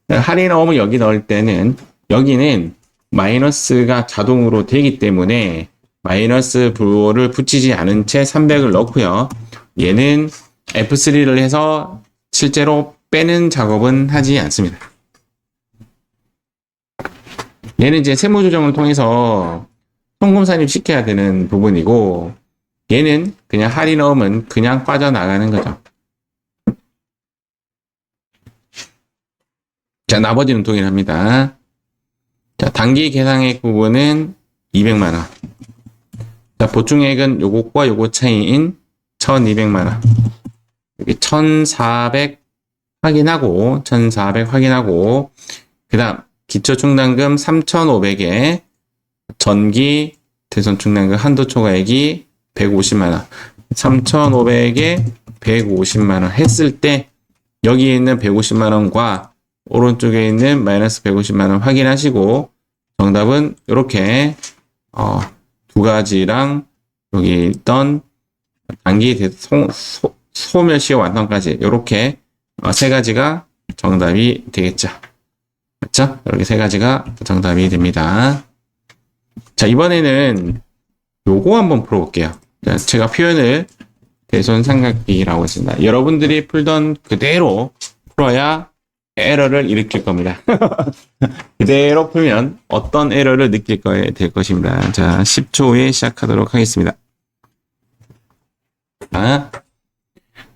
할인어음을 여기 넣을 때는 여기는 마이너스가 자동으로 되기 때문에 마이너스 부호를 붙이지 않은 채 300을 넣고요. 얘는 F3를 해서 실제로 빼는 작업은 하지 않습니다. 얘는 이제 세무 조정을 통해서 송금 산입 시켜야 되는 부분이고, 얘는 그냥 할인어음은 그냥 빠져나가는 거죠. 자, 나머지는 동일합니다. 자, 단기 계상액 부분은 200만원. 자, 보충액은 요것과 요것 차이인 1200만원. 여기 1400 확인하고, 1400 확인하고, 그 다음, 기초충당금 3500에 전기 대손충당금 한도 초과액이 150만원. 3500에 150만원 했을 때, 여기에 있는 150만원과 오른쪽에 있는 마이너스 150만원 확인하시고, 정답은 이렇게, 두 가지랑 여기 있던 단기 소멸시효 완성까지 이렇게 세 가지가 정답이 되겠죠. 그렇죠? 이렇게 세 가지가 정답이 됩니다. 자, 이번에는 요거 한번 풀어볼게요. 자, 제가 표현을 대손삼각비라고 했습니다. 여러분들이 풀던 그대로 풀어야 에러를 일으킬 겁니다. 그대로 풀면 어떤 에러를 느낄 거에 될 것입니다. 자, 10초 후에 시작하도록 하겠습니다.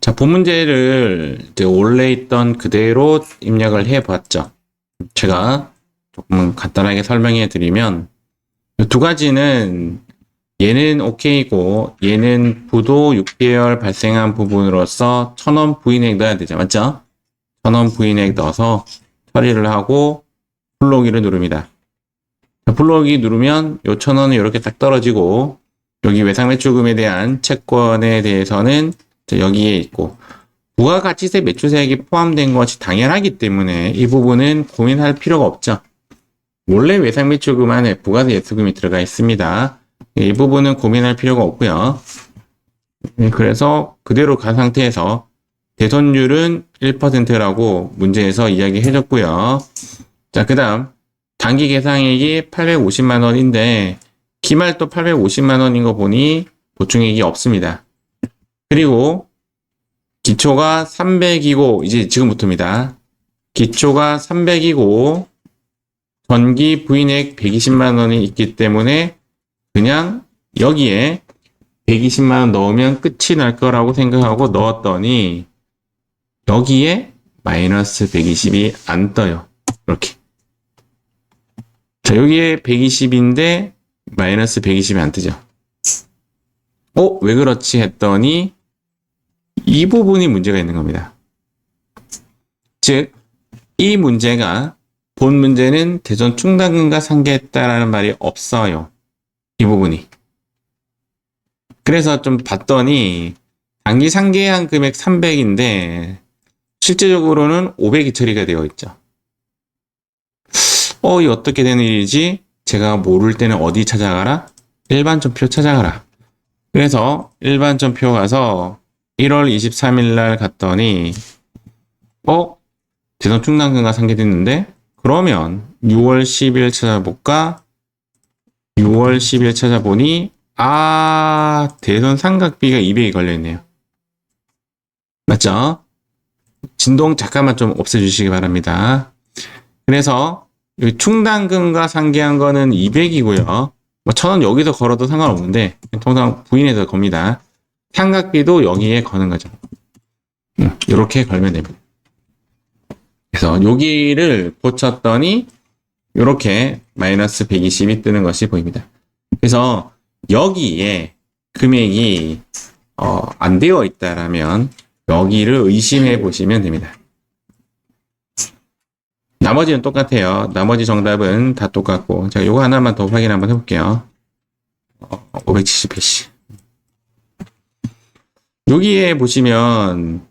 자, 본 문제를 이제 원래 있던 그대로 입력을 해봤죠. 제가 조금 간단하게 설명해 드리면, 두 가지는 얘는 OK이고 얘는 부도 6개월 발생한 부분으로서 1000원 부인액 넣어야 되죠. 맞죠? 1000원 부인액 넣어서 처리를 하고 불러오기를 누릅니다. 불러오기 누르면 요 1000원이 이렇게 딱 떨어지고, 여기 외상매출금에 대한 채권에 대해서는 여기에 있고, 부가가치세 매출세액이 포함된 것이 당연하기 때문에 이 부분은 고민할 필요가 없죠. 원래 외상매출금 안에 부가세 예수금이 들어가 있습니다. 이 부분은 고민할 필요가 없고요. 그래서 그대로 간 상태에서 대손율은 1%라고 문제에서 이야기해줬고요. 자, 그 다음 단기 계상액이 850만 원인데 기말도 850만 원인 거 보니 보충액이 없습니다. 그리고 기초가 300이고, 이제 지금부터입니다. 기초가 300이고 전기 부인액 120만 원이 있기 때문에 그냥 여기에 120만 원 넣으면 끝이 날 거라고 생각하고 넣었더니 여기에 마이너스 120이 안 떠요. 이렇게. 자, 여기에 120인데 마이너스 120이 안 뜨죠. 왜 그렇지 했더니 이 부분이 문제가 있는 겁니다. 즉, 이 문제가 본 문제는 대손 충당금과 상계했다라는 말이 없어요. 이 부분이. 그래서 좀 봤더니 단기 상계한 금액 300인데 실제적으로는 500이 처리가 되어 있죠. 이 어떻게 되는 일이지? 제가 모를 때는 어디 찾아가라? 일반전표 찾아가라. 그래서 일반전표 가서 1월 23일 날 갔더니 대손 충당금과 상계됐는데, 그러면 6월 10일 찾아볼까? 6월 10일 찾아보니 대손 상각비가 200이 걸려있네요. 맞죠? 진동 잠깐만 좀 없애주시기 바랍니다. 그래서 여기 충당금과 상계한 거는 200이고요. 1000원 여기서 걸어도 상관없는데 통상 부인해서 겁니다. 상각비도 여기에 거는 거죠. 이렇게 걸면 됩니다. 그래서 여기를 고쳤더니 이렇게 마이너스 120이 뜨는 것이 보입니다. 그래서 여기에 금액이 안 되어 있다라면 여기를 의심해 보시면 됩니다. 나머지는 똑같아요. 나머지 정답은 다 똑같고, 제가 요거 하나만 더 확인 한번 해볼게요. 570회씨. 여기에 보시면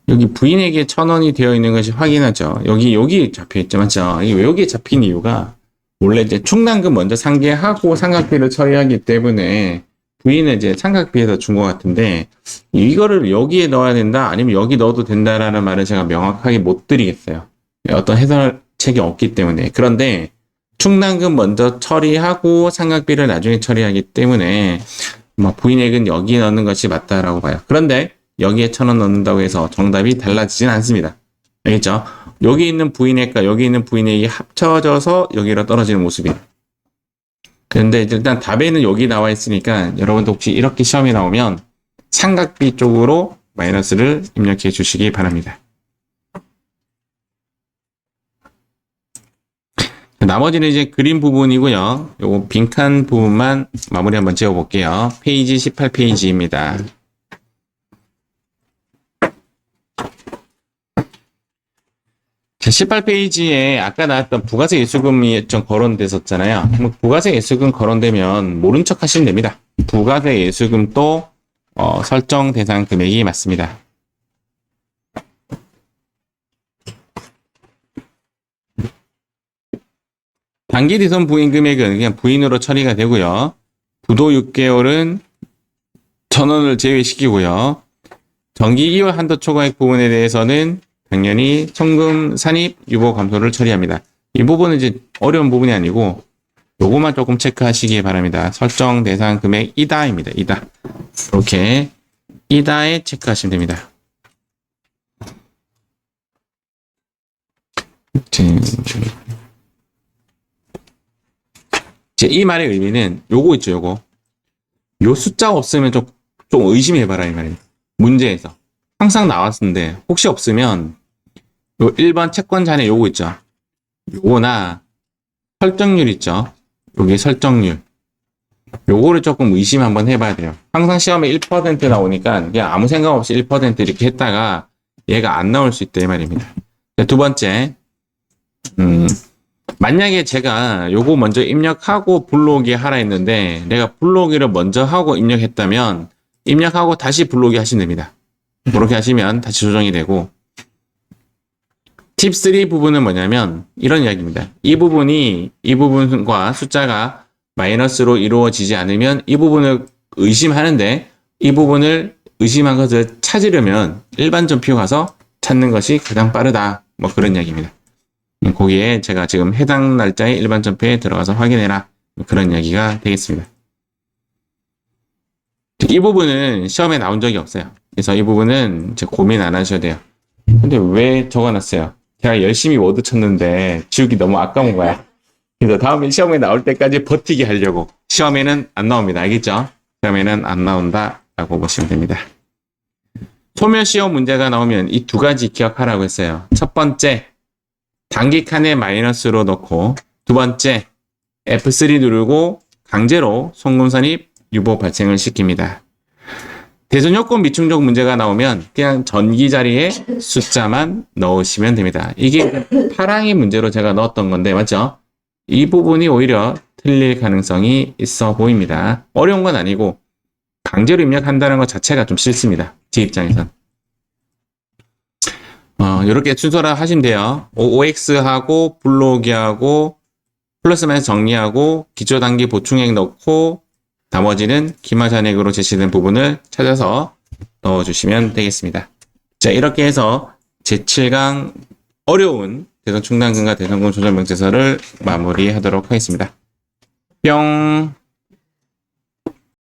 여기 부인에게 1000원이 되어 있는 것이 확인하죠. 여기 잡혀 있죠. 맞죠? 이게 왜 여기에 잡힌 이유가 원래 이제 충당금 먼저 상계하고 상각비를 처리하기 때문에 부인은 이제 삼각비에서 준 것 같은데, 이거를 여기에 넣어야 된다, 아니면 여기 넣어도 된다라는 말은 제가 명확하게 못 드리겠어요. 어떤 해설책이 없기 때문에. 그런데, 충당금 먼저 처리하고 삼각비를 나중에 처리하기 때문에, 부인액은 여기에 넣는 것이 맞다라고 봐요. 그런데, 여기에 1,000원 넣는다고 해서 정답이 달라지진 않습니다. 알겠죠? 여기 있는 부인액과 여기 있는 부인액이 합쳐져서 여기로 떨어지는 모습이에요. 그런데 일단 답에는 여기 나와 있으니까 여러분도 혹시 이렇게 시험이 나오면 삼각비 쪽으로 마이너스를 입력해 주시기 바랍니다. 나머지는 이제 그림 부분이고요. 요거 빈칸 부분만 마무리 한번 지어 볼게요. 페이지 18페이지입니다. 자, 18페이지에 아까 나왔던 부가세 예수금이 좀 거론됐었잖아요. 부가세 예수금 거론되면 모른 척 하시면 됩니다. 부가세 예수금도 설정 대상 금액이 맞습니다. 단기 대손 부인 금액은 그냥 부인으로 처리가 되고요. 부도 6개월은 1,000원을 제외시키고요. 정기 2월 한도 초과액 부분에 대해서는 당연히 청금 산입 유보 감소를 처리합니다. 이 부분은 이제 어려운 부분이 아니고 요거만 조금 체크하시기 바랍니다. 설정 대상 금액 이다입니다. 이다. 이렇게 이다에 체크하시면 됩니다. 이 말의 의미는 요거 있죠, 요거. 요 숫자 없으면 좀 의심해봐라 이 말입니다. 문제에서. 항상 나왔는데 혹시 없으면 요 1번 채권 잔액 요거 있죠. 요거나 설정률 있죠. 여기 설정률. 요거를 조금 의심 한번 해봐야 돼요. 항상 시험에 1% 나오니까 그냥 아무 생각 없이 1% 이렇게 했다가 얘가 안 나올 수 있다 이 말입니다. 두 번째, 만약에 제가 요거 먼저 입력하고 불러오기 하라 했는데 내가 불러오기를 먼저 하고 입력했다면 입력하고 다시 불러오기 하시면 됩니다. 그렇게 하시면 다시 조정이 되고, 팁 3 부분은 뭐냐면 이런 이야기입니다. 이 부분과 숫자가 마이너스로 이루어지지 않으면 이 부분을 의심하는데 이 부분을 의심한 것을 찾으려면 일반 점표 가서 찾는 것이 가장 빠르다. 뭐 그런 이야기입니다. 거기에 제가 지금 해당 날짜의 일반 점표에 들어가서 확인해라. 그런 이야기가 되겠습니다. 이 부분은 시험에 나온 적이 없어요. 그래서 이 부분은 고민 안 하셔도 돼요. 근데 왜 적어놨어요? 제가 열심히 워드 쳤는데 지우기 너무 아까운 거야. 그래서 다음에 시험에 나올 때까지 버티게 하려고. 시험에는 안 나옵니다. 알겠죠? 시험에는 안 나온다라고 보시면 됩니다. 소멸 시험 문제가 나오면 이 두 가지 기억하라고 했어요. 첫 번째, 단기칸에 마이너스로 넣고, 두 번째, F3 누르고 강제로 송금산입 유보 발생을 시킵니다. 대손요건 미충족 문제가 나오면 그냥 전기 자리에 숫자만 넣으시면 됩니다. 이게 파랑이 문제로 제가 넣었던 건데 맞죠? 이 부분이 오히려 틀릴 가능성이 있어 보입니다. 어려운 건 아니고 강제로 입력한다는 것 자체가 좀 싫습니다. 제 입장에선. 이렇게 순서로 하시면 돼요. OX하고 불러오기하고 플러스 마이너스 정리하고 기초단기 보충액 넣고 나머지는 기말 잔액으로 제시된 부분을 찾아서 넣어주시면 되겠습니다. 자, 이렇게 해서 제7강 어려운 대손 충당금과 대손금 조정명제서를 마무리하도록 하겠습니다. 뿅!